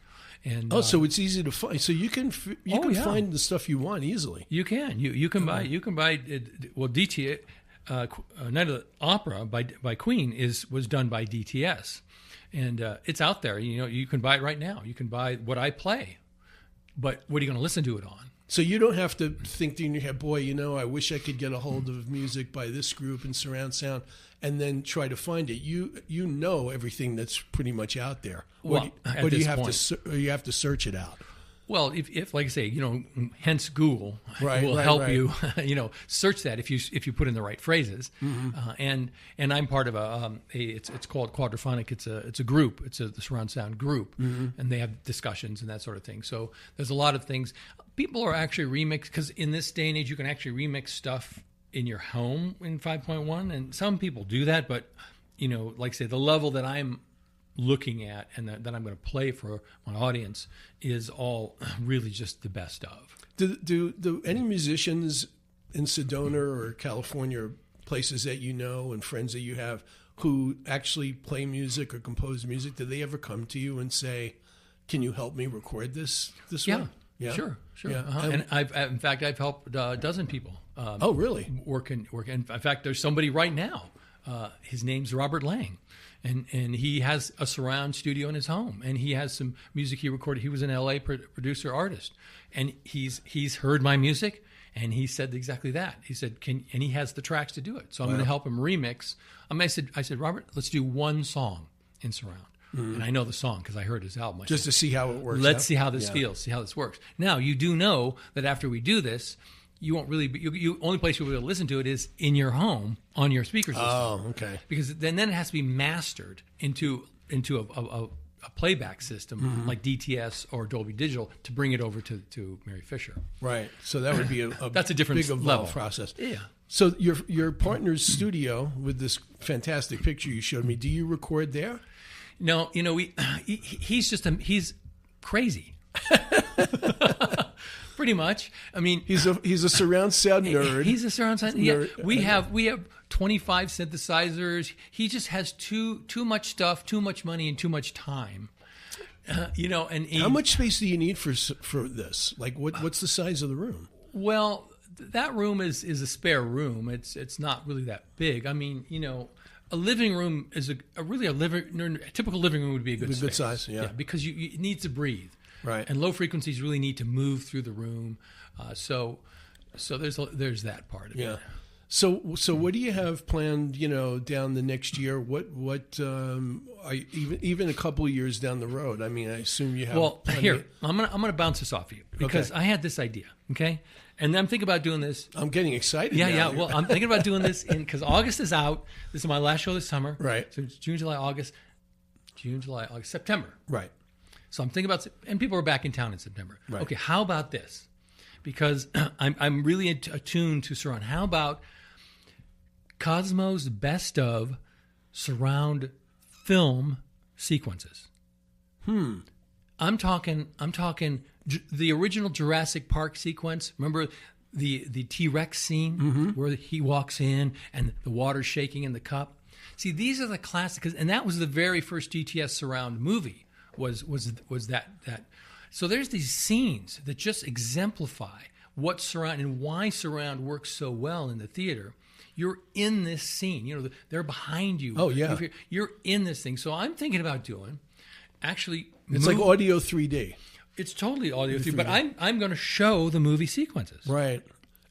B: And
A: so it's easy to find. So you can find the stuff you want easily.
B: You can. You can buy. You can buy. Well, DT, Night of the Opera by Queen was done by DTS, and it's out there. You know, you can buy it right now. You can buy what I play, but what are you going to listen to it on?
A: So you don't have to think in your head, boy, you know, I wish I could get a hold of music by this group in surround sound, and then try to find it. You know everything that's pretty much out there.
B: Well,
A: or do you have to search it out?
B: Well, if like I say, you know, hence Google will help you, you know, search that if you put in the right phrases. And I'm part of it's called Quadraphonic. It's a group. It's the surround sound group, and they have discussions and that sort of thing. So there's a lot of things. People are actually because in this day and age, you can actually remix stuff in your home in 5.1, and some people do that. But you know, like I say, the level that I'm looking at and that I'm going to play for my audience is all really just the best of.
A: Do any musicians in Sedona or California, or places that you know and friends that you have who actually play music or compose music, do they ever come to you and say, "Can you help me record this one?"
B: Yeah, sure.
A: Yeah.
B: And I've helped a dozen people.
A: Oh, really?
B: Work. In fact, there's somebody right now. His name's Robert Lang. And he has a surround studio in his home, and he has some music he recorded. He was an LA producer artist, and he's heard my music, and he said exactly that. He said, and he has the tracks to do it. So I'm going to help him remix. I said, Robert, let's do one song in surround. And I know the song because I heard his album.
A: Just to see how it works.
B: Let's see how this feels, see how this works. Now, you do know that after we do this, you won't really be, you only place you'll be able to listen to it is in your home on your speaker system.
A: Oh, okay.
B: Because then it has to be mastered into a playback system like DTS or Dolby Digital to bring it over to Mary Fisher.
A: Right. So that would be
B: that's a different
A: big
B: level
A: process.
B: Yeah.
A: So your partner's studio with this fantastic picture you showed me, do you record there?
B: No, you know, he's crazy. Pretty much. I mean,
A: he's a surround sound nerd.
B: He's a surround sound nerd. Yeah, we have 25 synthesizers. He just has too much stuff, too much money, and too much time. You know, and
A: how much space do you need for this? Like, what's the size of the room?
B: Well, that room is a spare room. It's not really that big. I mean, you know, a living room is a typical living room would be a good
A: size. Yeah,
B: because you need to breathe.
A: Right.
B: And low frequencies really need to move through the room. So there's that part of it.
A: So what do you have planned, you know, down the next year? What are even a couple of years down the road? I mean, I assume you have.
B: Well, here I'm gonna bounce this off you because I had this idea, okay, and I'm thinking about doing this.
A: I'm getting excited.
B: Yeah. Well, I'm thinking about doing this because August is out. This is my last show this summer.
A: Right.
B: So it's June, July, August, September.
A: Right.
B: So I'm thinking about, and people are back in town in September.
A: Right.
B: Okay, how about this? Because I'm really attuned to surround. How about Cosmo's best of surround film sequences? I'm talking the original Jurassic Park sequence. Remember the T-Rex scene where he walks in and the water's shaking in the cup? See, these are the classics, and that was the very first GTS surround movie. Was that. So there's these scenes that just exemplify what surround and why surround works so well in the theater. You're in this scene. You know, they're behind you.
A: Oh, yeah.
B: You're in this thing. So I'm thinking about doing, actually...
A: It's like audio 3D.
B: It's totally audio theme, but I'm going to show the movie sequences.
A: Right.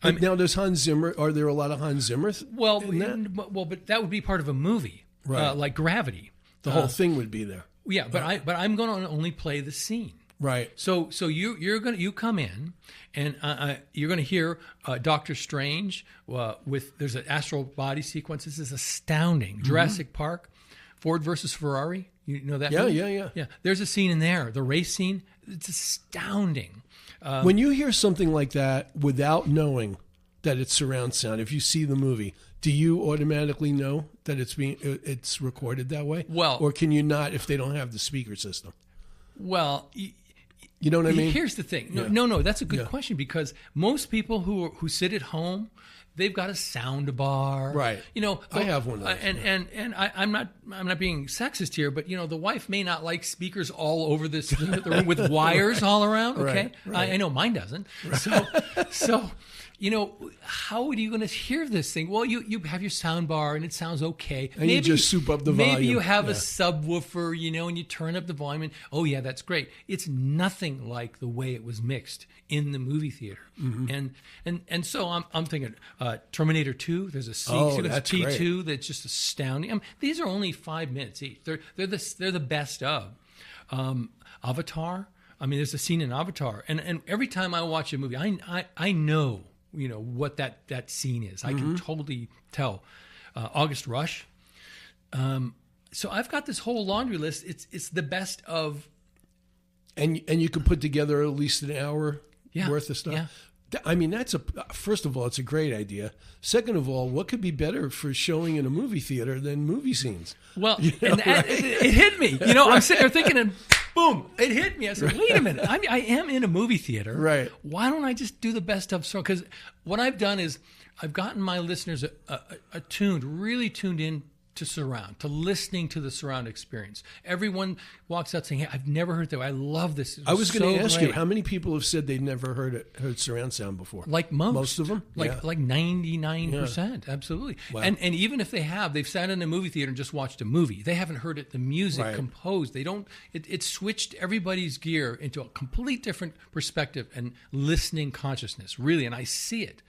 A: Now, does Hans Zimmer? Are there a lot of Hans Zimmer?
B: Well, but that would be part of a movie,
A: right?
B: like Gravity.
A: The whole thing would be there.
B: Yeah, but I'm going to only play the scene.
A: Right.
B: So you come in and you're going to hear Doctor Strange there's an astral body sequence. This is astounding. Jurassic Park, Ford versus Ferrari. You know that?
A: Yeah.
B: There's a scene in there, the race scene. It's astounding.
A: When you hear something like that without knowing that it's surround sound, if you see the movie, do you automatically know that it's recorded that way?
B: Well,
A: or can you not if they don't have the speaker system?
B: Well,
A: you know what I mean?
B: Here's the thing. No, that's a good question, because most people who sit at home, they've got a sound bar,
A: right? I have one of those,
B: and I'm not being sexist here, but the wife may not like speakers all over the room with wires all around. Okay,
A: right.
B: I know mine doesn't. Right. So. How are you going to hear this thing? Well, you have your sound bar and it sounds okay.
A: And you just soup up the volume.
B: Maybe you have a subwoofer, and you turn up the volume. And, that's great. It's nothing like the way it was mixed in the movie theater. Mm-hmm. And so I'm thinking Terminator 2. There's a sequence T2 that's just astounding. These are only 5 minutes each. They're the best of. Avatar. There's a scene in Avatar, and every time I watch a movie, I know. What that scene is. I can totally tell. August Rush. So I've got this whole laundry list. It's the best of.
A: And you can put together at least an hour worth of stuff.
B: Yeah.
A: First of all, it's a great idea. Second of all, what could be better for showing in a movie theater than movie scenes?
B: Well, it hit me. I'm sitting there thinking, and boom, it hit me. I said, wait a minute, I am in a movie theater.
A: Right.
B: Why don't I just do the best of song? Because what I've done is I've gotten my listeners really tuned in to surround, to listening to the surround experience. Everyone walks out saying, hey, I've never heard that. I love this.
A: I was going to ask you, how many people have said they'd never heard surround sound before?
B: Like most.
A: Most of them?
B: Like 99%. Absolutely.
A: Wow.
B: And even if they've sat in a movie theater and just watched a movie. They haven't heard it, the music composed. They don't, it switched everybody's gear into a complete different perspective and listening consciousness, really. And I see it.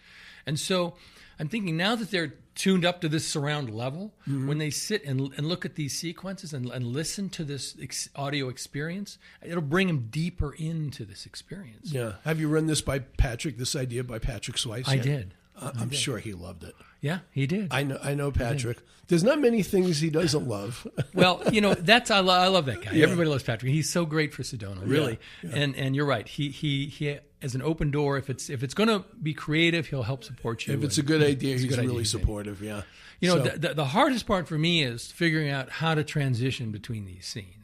B: And so I'm thinking now that they're tuned up to this surround level, when they sit and look at these sequences and listen to this audio experience, it'll bring them deeper into this experience.
A: Yeah. Have you run this this idea by Patrick Swayze?
B: I did.
A: I'm sure he loved it.
B: Yeah, he did.
A: I know Patrick. There's not many things he doesn't love.
B: Well, I love that guy. Yeah. Everybody loves Patrick. He's so great for Sedona, really. Yeah. And you're right. He as an open door. If it's going to be creative, he'll help support you.
A: If it's a good idea, he's really supportive. Yeah.
B: The hardest part for me is figuring out how to transition between these scenes.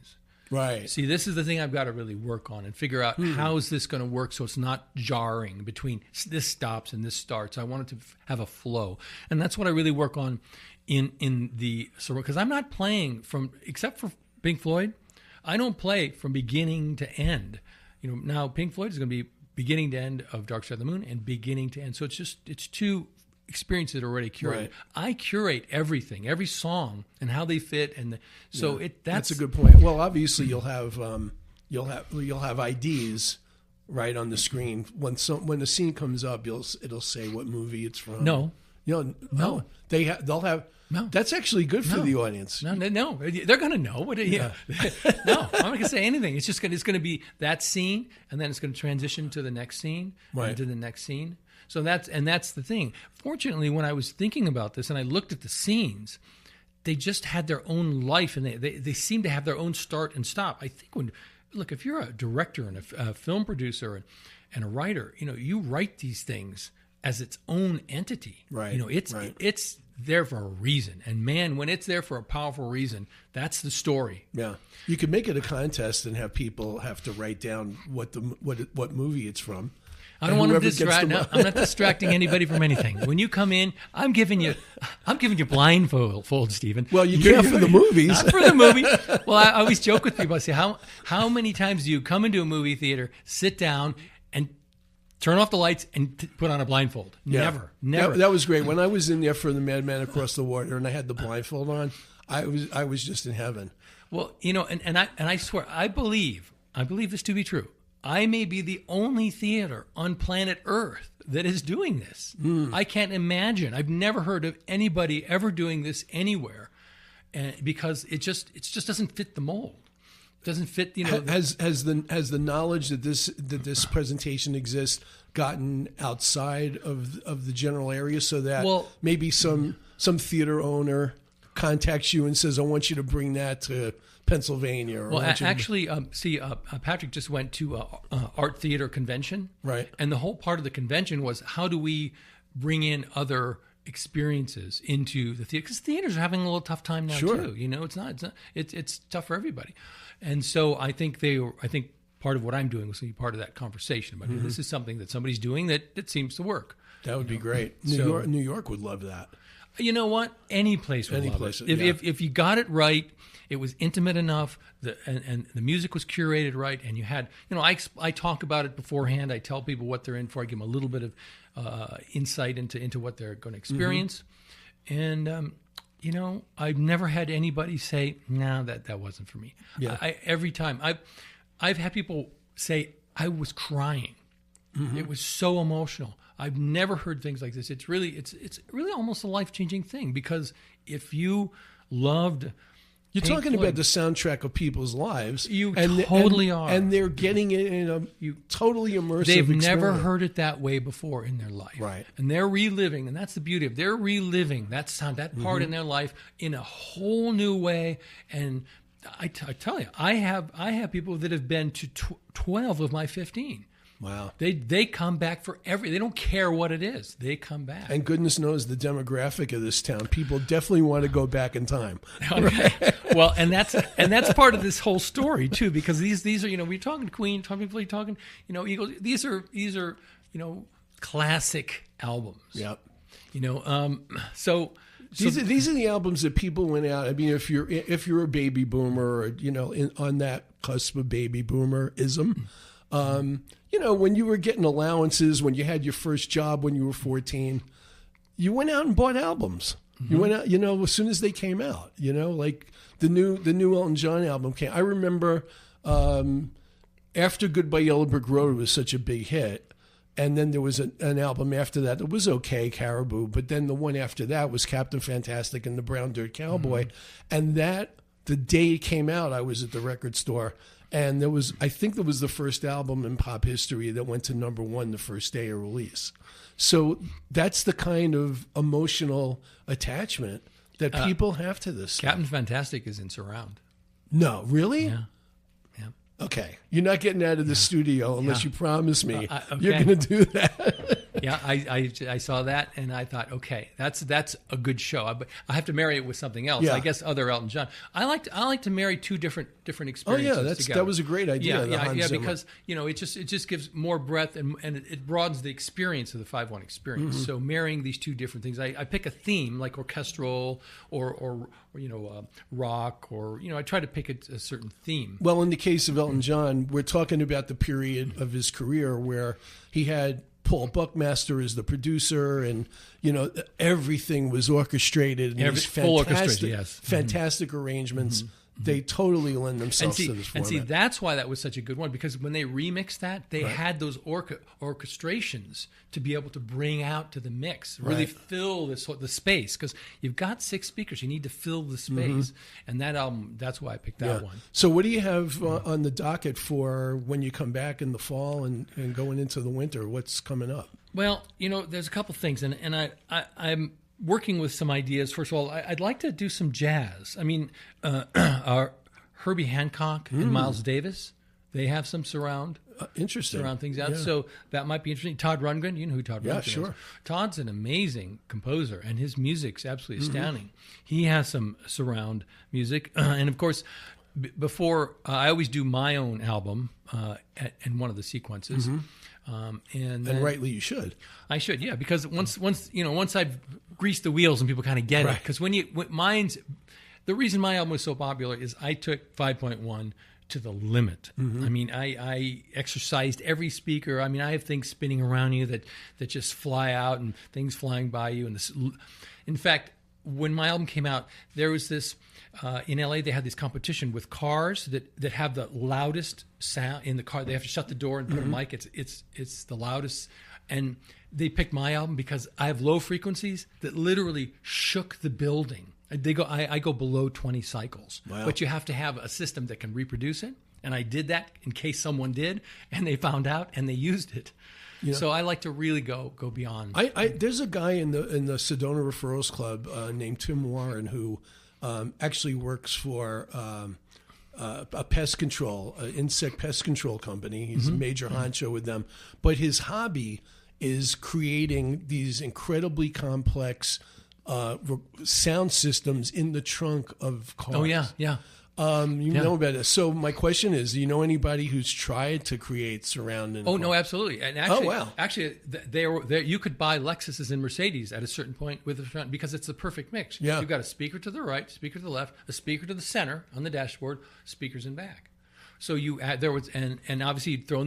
A: Right.
B: See, this is the thing I've got to really work on and figure out how is this going to work so it's not jarring between this stops and this starts. I want it to have a flow. And that's what I really work on in the because I'm not playing except for Pink Floyd, I don't play from beginning to end. Now Pink Floyd is going to be beginning to end of Dark Side of the Moon and beginning to end. So it's two experiences that are already curated.
A: Right.
B: I curate everything, every song and how they fit, and that's
A: a good point. Well, obviously you'll have IDs right on the screen when the scene comes up. It'll say what movie it's from.
B: No.
A: They'll have. No. That's actually good for the audience.
B: No, they're going to know what it. Yeah. No, I'm not going to say anything. It's going to be that scene, and then it's going to transition to the next scene, and to the next scene. So that's the thing. Fortunately, when I was thinking about this and I looked at the scenes, they just had their own life, and they seem to have their own start and stop. I think if you're a director and a film producer and a writer, you write these things as its own entity.
A: Right.
B: It's there for a reason. And man, when it's there for a powerful reason, that's the story.
A: Yeah. You could make it a contest and have people have to write down what movie it's from.
B: I don't want to distract. No, I'm not distracting anybody from anything. When you come in, I'm giving you blindfold, Stephen.
A: Well, you can't for the movies.
B: Not for the movie. Well, I always joke with people. I say, how many times do you come into a movie theater, sit down, and turn off the lights and put on a blindfold?
A: Yeah.
B: Never.
A: That was great. When I was in there for the Madman Across the Water and I had the blindfold on, I was just in heaven.
B: Well, and I swear, I believe this to be true. I may be the only theater on planet Earth that is doing this. I can't imagine. I've never heard of anybody ever doing this anywhere, because it just doesn't fit the mold. It doesn't fit.
A: Has the knowledge that this presentation exists gotten outside of the general area, so that maybe some theater owner contacts you and says, "I want you to bring that to Pennsylvania." Or
B: actually, Patrick just went to art theater convention,
A: right?
B: And the whole part of the convention was, how do we bring in other experiences into the theater? Because theaters are having a little tough time now too. It's tough for everybody, and so I think part of what I'm doing was to be part of that conversation. But this is something that somebody's doing that seems to work.
A: That would be great. New York would love that.
B: You know what? Any place would love it. If you got it right, it was intimate enough, and the music was curated right, and you had, I talk about it beforehand. I tell people what they're in for. I give them a little bit of insight into what they're going to experience. And, I've never had anybody say, no, that wasn't for me.
A: Yeah.
B: Every time. I've had people say, I was crying. It was so emotional. I've never heard things like this. It's really almost a life-changing thing, because if you loved
A: You're
B: Pink
A: talking
B: Floyd,
A: about the soundtrack of people's lives.
B: You totally are.
A: And they're getting it in a totally immersive
B: They've
A: experience.
B: never heard it that way before in their life.
A: Right.
B: And they're reliving, and that's the beauty of it. They're reliving that sound, that part in their life in a whole new way. And I tell you, I have people that have been to 12 of my 15.
A: Wow.
B: They come back for they don't care what it is. They come back.
A: And goodness knows the demographic of this town. People definitely want to go back in time.
B: Okay. Well, and that's part of this whole story too, because these are, we're talking Queen, talking Eagles. These are classic albums.
A: Yep.
B: So
A: these are the albums that people went out. I mean, if you're a baby boomer, or on that cusp of baby boomerism, when you were getting allowances, when you had your first job when you were 14, you went out and bought albums. You went out, as soon as they came out, like the new Elton John album came. I remember after Goodbye Yellow Brick Road was such a big hit. And then there was an album after that that was okay, Caribou. But then the one after that was Captain Fantastic and the Brown Dirt Cowboy. And the day it came out, I was at the record store. And I think there was the first album in pop history that went to #1 the first day of release. So that's the kind of emotional attachment that people have to this stuff.
B: Captain Fantastic is in surround.
A: No, really?
B: Yeah.
A: Okay, you're not getting out of the studio unless you promise me
B: okay.
A: you're going to do that.
B: Yeah, I saw that and I thought, okay, that's a good show. But I have to marry it with something else.
A: Yeah.
B: I guess other Elton John. I like to marry two different experiences.
A: Oh yeah,
B: together.
A: that was a great idea.
B: Yeah, because it just gives more breadth and it broadens the experience of the 5-1 experience. So marrying these two different things, I pick a theme like orchestral or rock, or I try to pick a certain theme.
A: Well, in the case of Elton John, we're talking about the period of his career where he had Paul Buckmaster as the producer, and everything was orchestrated. And
B: Full orchestration, yes.
A: Fantastic arrangements. They totally lend themselves to this format.
B: And see, that's why that was such a good one, because when they remixed that, they had those orchestrations to be able to bring out to the mix, really fill the space, because you've got 6 speakers, you need to fill the space. And that album, that's why I picked that one.
A: So what do you have on the docket for when you come back in the fall and going into the winter? What's coming up?
B: Well, there's a couple things, and I'm working with some ideas. First of all, I'd like to do some jazz. I mean, our Herbie Hancock and Miles Davis, they have some surround things out. Yeah. So that might be interesting. Todd Rundgren, you know who Todd Rundgren is.
A: Sure.
B: Todd's an amazing composer, and his music's absolutely astounding. He has some surround music. And of course, before, I always do my own album in one of the sequences. And
A: rightly you should.
B: I should, yeah, because once I've greased the wheels and people kind of get it, because the reason my album was so popular is I took 5.1 to the limit. I mean, I exercised every speaker. I mean, I have things spinning around you that just fly out, and things flying by you. And in fact, when my album came out, there was this in LA. They had this competition with cars that have the loudest sound in the car. They have to shut the door and put a mic. It's the loudest, and they picked my album because I have low frequencies that literally shook the building. I go below 20 cycles, but you have to have a system that can reproduce it. And I did that in case someone did, and they found out and they used it. So I like to really go beyond.
A: There's a guy in the Sedona Referrals Club named Tim Warren who actually works for a pest control, insect pest control company. He's a major honcho with them. But his hobby is creating these incredibly complex sound systems in the trunk of cars.
B: Oh, yeah.
A: You know about it. So my question is, do you know anybody who's tried to create surround?
B: Oh, no, absolutely. And actually, actually, you could buy Lexuses and Mercedes at a certain point with the front because it's the perfect mix.
A: Yeah.
B: You've got a speaker to the right, speaker to the left, a speaker to the center on the dashboard, speakers in back. So you add, there was, and obviously you throw in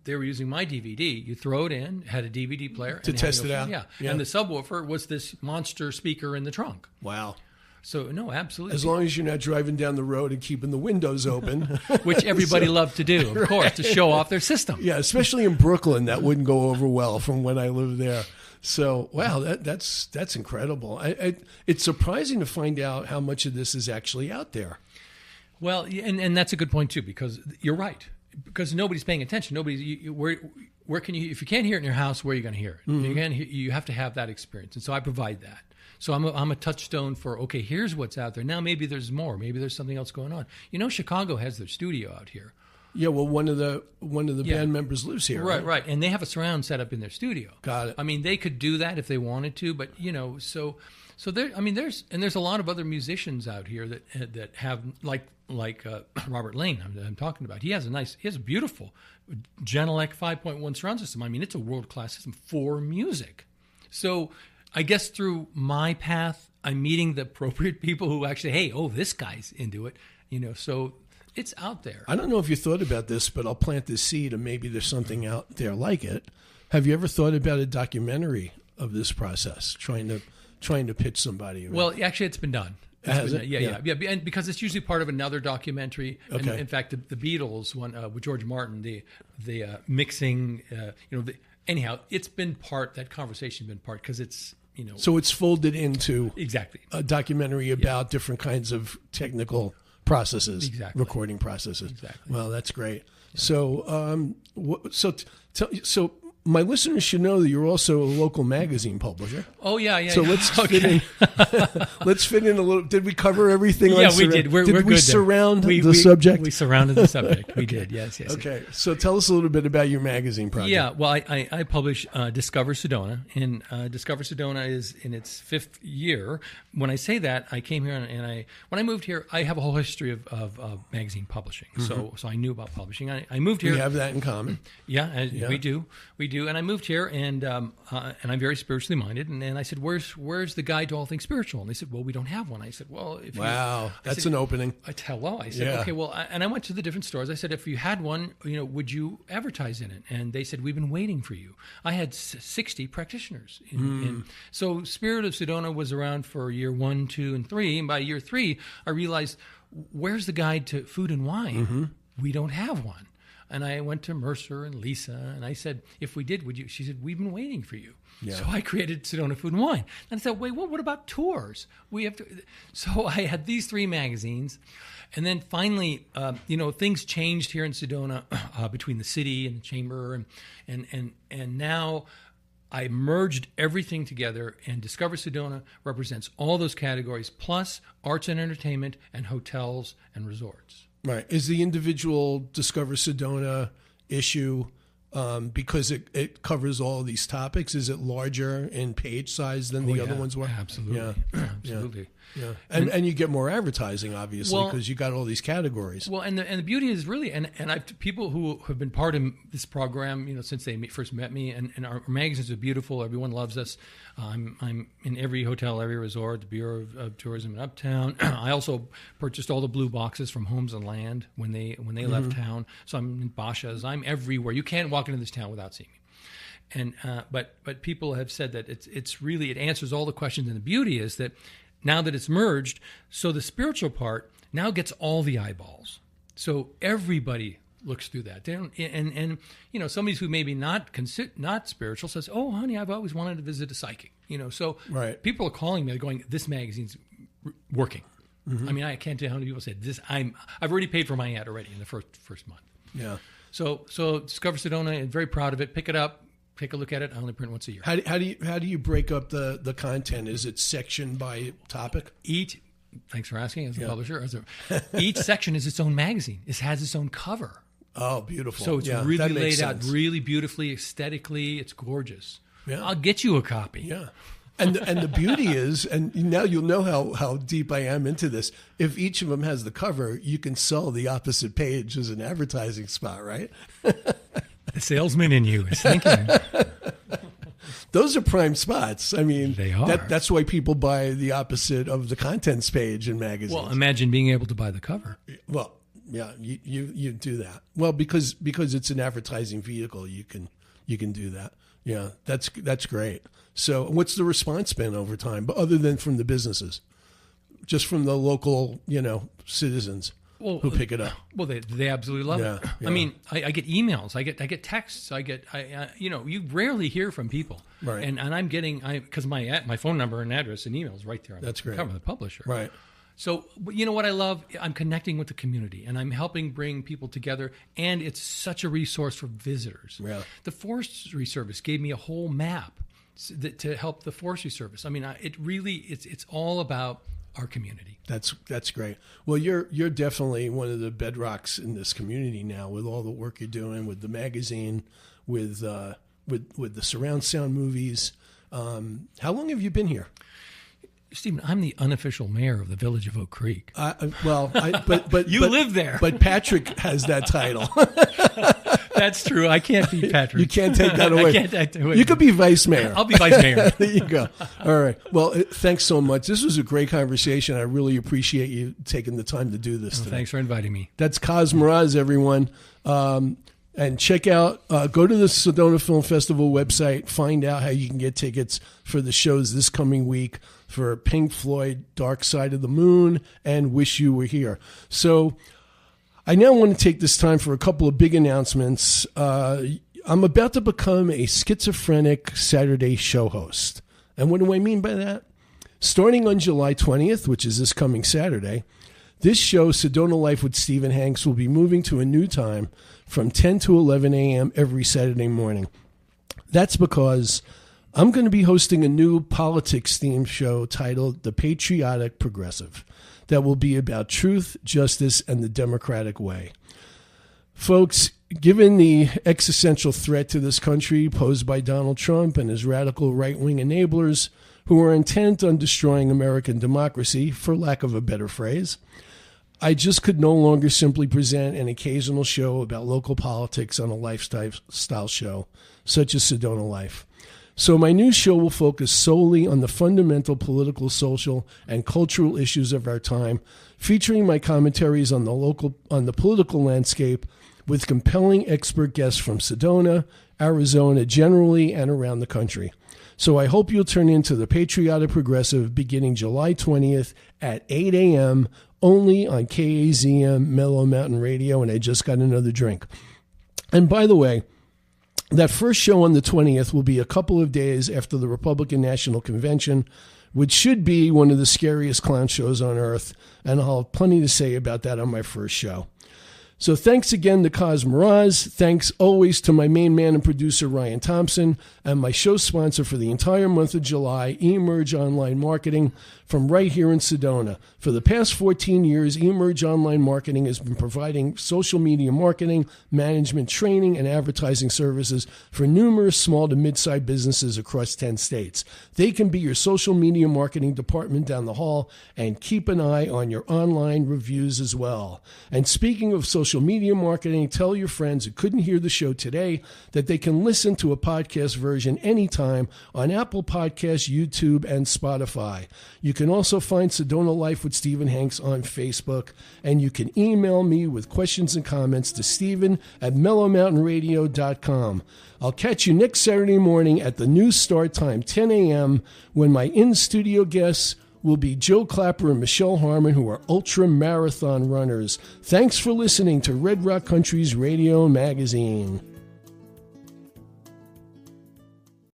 B: they were using my DVD. You throw it in, had a DVD player
A: to test it out.
B: Yeah. And the subwoofer was this monster speaker in the trunk.
A: Wow.
B: So, no, absolutely.
A: As long as you're not driving down the road and keeping the windows open.
B: Which everybody loved to do, of course, to show off their system.
A: Yeah, especially in Brooklyn, that wouldn't go over well from when I lived there. So, wow, that's incredible. It's surprising to find out how much of this is actually out there.
B: Well, and that's a good point, too, because you're right. Because nobody's paying attention. Where can you, if you can't hear it in your house, where are you going to hear it? You have to have that experience. And so I provide that. So I'm a touchstone for, okay, here's what's out there. Now maybe there's more. Maybe there's something else going on. Chicago has their studio out here.
A: Yeah, well, one of the band members lives here.
B: Right. And they have a surround set up in their studio.
A: Got it.
B: I mean, they could do that if they wanted to, but so there. I mean, there's a lot of other musicians out here that have like Robert Lane. I'm talking about. He has a beautiful Genelec 5.1 surround system. I mean, it's a world-class system for music. So I guess through my path, I'm meeting the appropriate people who actually, hey, this guy's into it, so it's out there.
A: I don't know if you thought about this, but I'll plant this seed and maybe there's something out there like it. Have you ever thought about a documentary of this process, trying to pitch somebody around?
B: Well, actually, it's been done. Yeah. And because it's usually part of another documentary.
A: Okay.
B: And in fact, the Beatles one with George Martin, the mixing, anyhow, it's been part, that conversation's been part because it's,
A: So it's folded into
B: exactly
A: a documentary about different kinds of technical processes, recording processes.
B: Exactly.
A: Well, that's great. Yeah. So my listeners should know that you're also a local magazine publisher.
B: Oh yeah.
A: So let's fit in. Let's fit in a little. Did we cover everything?
B: Yeah, we did. We're
A: did we
B: good
A: surround the subject?
B: We surrounded the subject. We did. Yes.
A: Okay. So tell us a little bit about your magazine project.
B: Yeah. Well, I publish Discover Sedona, and Discover Sedona is in its 5th year. When I say that, I came here and when I moved here, I have a whole history of magazine publishing. Mm-hmm. So I knew about publishing. I moved here.
A: We have that in common.
B: Yeah. We do. And I moved here, and I'm very spiritually minded. And I said, "Where's the guide to all things spiritual?" And they said, "Well, we don't have one." I said, "Well,
A: that's an opening."
B: I said, "Okay, well," and I went to the different stores. I said, "If you had one, would you advertise in it?" And they said, "We've been waiting for you." I had 60 practitioners. So Spirit of Sedona was around for year 1, 2, and 3. And by year 3, I realized, where's the guide to food and wine? Mm-hmm. We don't have one. And I went to Mercer and Lisa, and I said, if we did, would you? She said, we've been waiting for you. Yeah. So I created Sedona Food and Wine. And I said, wait, what about tours? We have to. So I had these 3 magazines. And then finally, things changed here in Sedona between the city and the chamber. And now I merged everything together, and Discover Sedona represents all those categories, plus arts and entertainment and hotels and resorts.
A: Right. Is the individual Discover Sedona issue, because it covers all these topics, is it larger in page size than the other ones were?
B: Absolutely.
A: Yeah.
B: Absolutely.
A: Yeah. And you get more advertising, obviously, because you got all these categories.
B: Well, and the beauty is really, and I've people who have been part of this program, since they first met me, and our magazines are beautiful. Everyone loves us. I'm in every hotel, every resort, the Bureau of Tourism in Uptown. I also purchased all the blue boxes from Homes and Land when they left town. So I'm in Basha's. I'm everywhere. You can't walk into this town without seeing me. And but people have said that it's really, it answers all the questions. And the beauty is that now that it's merged, so the spiritual part now gets all the eyeballs. So everybody looks through that. They don't, and you know, somebody who maybe not spiritual says, "Oh, honey, I've always wanted to visit a psychic." You know, so people are calling me, they're going, "This magazine's working." Mm-hmm. I mean, I can't tell you how many people said this. I've already paid for my ad already in the first month.
A: Yeah.
B: So Discover Sedona, and very proud of it. Pick it up. Take a look at it. I only print once a year.
A: How do you break up the content? Is it section by topic?
B: Thanks for asking. As a publisher, each section is its own magazine. It has its own cover.
A: Oh, beautiful!
B: So it's really laid out really beautifully, aesthetically. It's gorgeous. Yeah. I'll get you a copy.
A: Yeah. And the beauty is, and now you'll know how deep I am into this. If each of them has the cover, you can sell the opposite page as an advertising spot, right?
B: The salesman in you is thinking.
A: Those are prime spots. I mean,
B: they are.
A: That's why people buy the opposite of the contents page in magazines.
B: Well, imagine being able to buy the cover.
A: Well, yeah, you do that. Well, because it's an advertising vehicle, you can do that. Yeah, that's great. So, what's the response been over time, but other than from the businesses, just from the local, citizens who pick it up?
B: Well, they absolutely love it. Yeah. I mean, I get emails, I get texts, you rarely hear from people,
A: right?
B: And I'm getting because my phone number and address and email is right there on the cover of the publisher,
A: right? So,
B: you know what I love? I'm connecting with the community, and I'm helping bring people together, and it's such a resource for visitors.
A: Yeah.
B: The Forestry Service gave me a whole map to help the Forestry Service. I mean, it's all about our community.
A: That's great. Well, you're definitely one of the bedrocks in this community now, with all the work you're doing with the magazine, with the surround sound movies. How long have you been here?
B: Stephen, I'm the unofficial mayor of the village of Oak Creek.
A: But
B: you live there.
A: But Patrick has that title.
B: That's true. I can't beat Patrick.
A: You can't take that away.
B: I can't take that away.
A: You could be vice mayor.
B: I'll be vice mayor.
A: There you go. All right. Well, thanks so much. This was a great conversation. I really appreciate you taking the time to do this today.
B: Thanks for inviting me.
A: That's Koz Mraz, everyone. And check out, go to the Sedona Film Festival website, find out how you can get tickets for the shows this coming week for Pink Floyd, Dark Side of the Moon, and Wish You Were Here. So I now want to take this time for a couple of big announcements. I'm about to become a schizophrenic Saturday show host. And what do I mean by that? Starting on July 20th, which is this coming Saturday, this show, Sedona Life with Stephen Hanks, will be moving to a new time from 10 to 11 a.m. every Saturday morning. That's because I'm going to be hosting a new politics-themed show titled The Patriotic Progressive that will be about truth, justice, and the democratic way. Folks, given the existential threat to this country posed by Donald Trump and his radical right-wing enablers who are intent on destroying American democracy, for lack of a better phrase, I just could no longer simply present an occasional show about local politics on a lifestyle show, such as Sedona Life. So my new show will focus solely on the fundamental political, social, and cultural issues of our time, featuring my commentaries on the political landscape with compelling expert guests from Sedona, Arizona generally, and around the country. So I hope you'll turn into the Patriotic Progressive beginning July 20th at 8 a.m., only on KAZM Mellow Mountain Radio, and I just got another drink. And by the way, that first show on the 20th will be a couple of days after the Republican National Convention, which should be one of the scariest clown shows on earth, and I'll have plenty to say about that on my first show. So thanks again to Koz Mraz. Thanks always to my main man and producer, Ryan Thompson, and my show sponsor for the entire month of July, eMerge Online Marketing, from right here in Sedona. For the past 14 years, eMerge Online Marketing has been providing social media marketing, management training, and advertising services for numerous small to mid-sized businesses across 10 states. They can be your social media marketing department down the hall, and keep an eye on your online reviews as well. And speaking of social social media marketing, tell your friends who couldn't hear the show today that they can listen to a podcast version anytime on Apple Podcasts, YouTube, and Spotify. You can also find Sedona Life with Stephen Hanks on Facebook, and you can email me with questions and comments to Stephen@mellowmountainradio.com. I'll catch you next Saturday morning at the new start time, 10 a.m., when my in-studio guests will be Joe Clapper and Michelle Harmon, who are ultra marathon runners. Thanks for listening to Red Rock Country's Radio Magazine.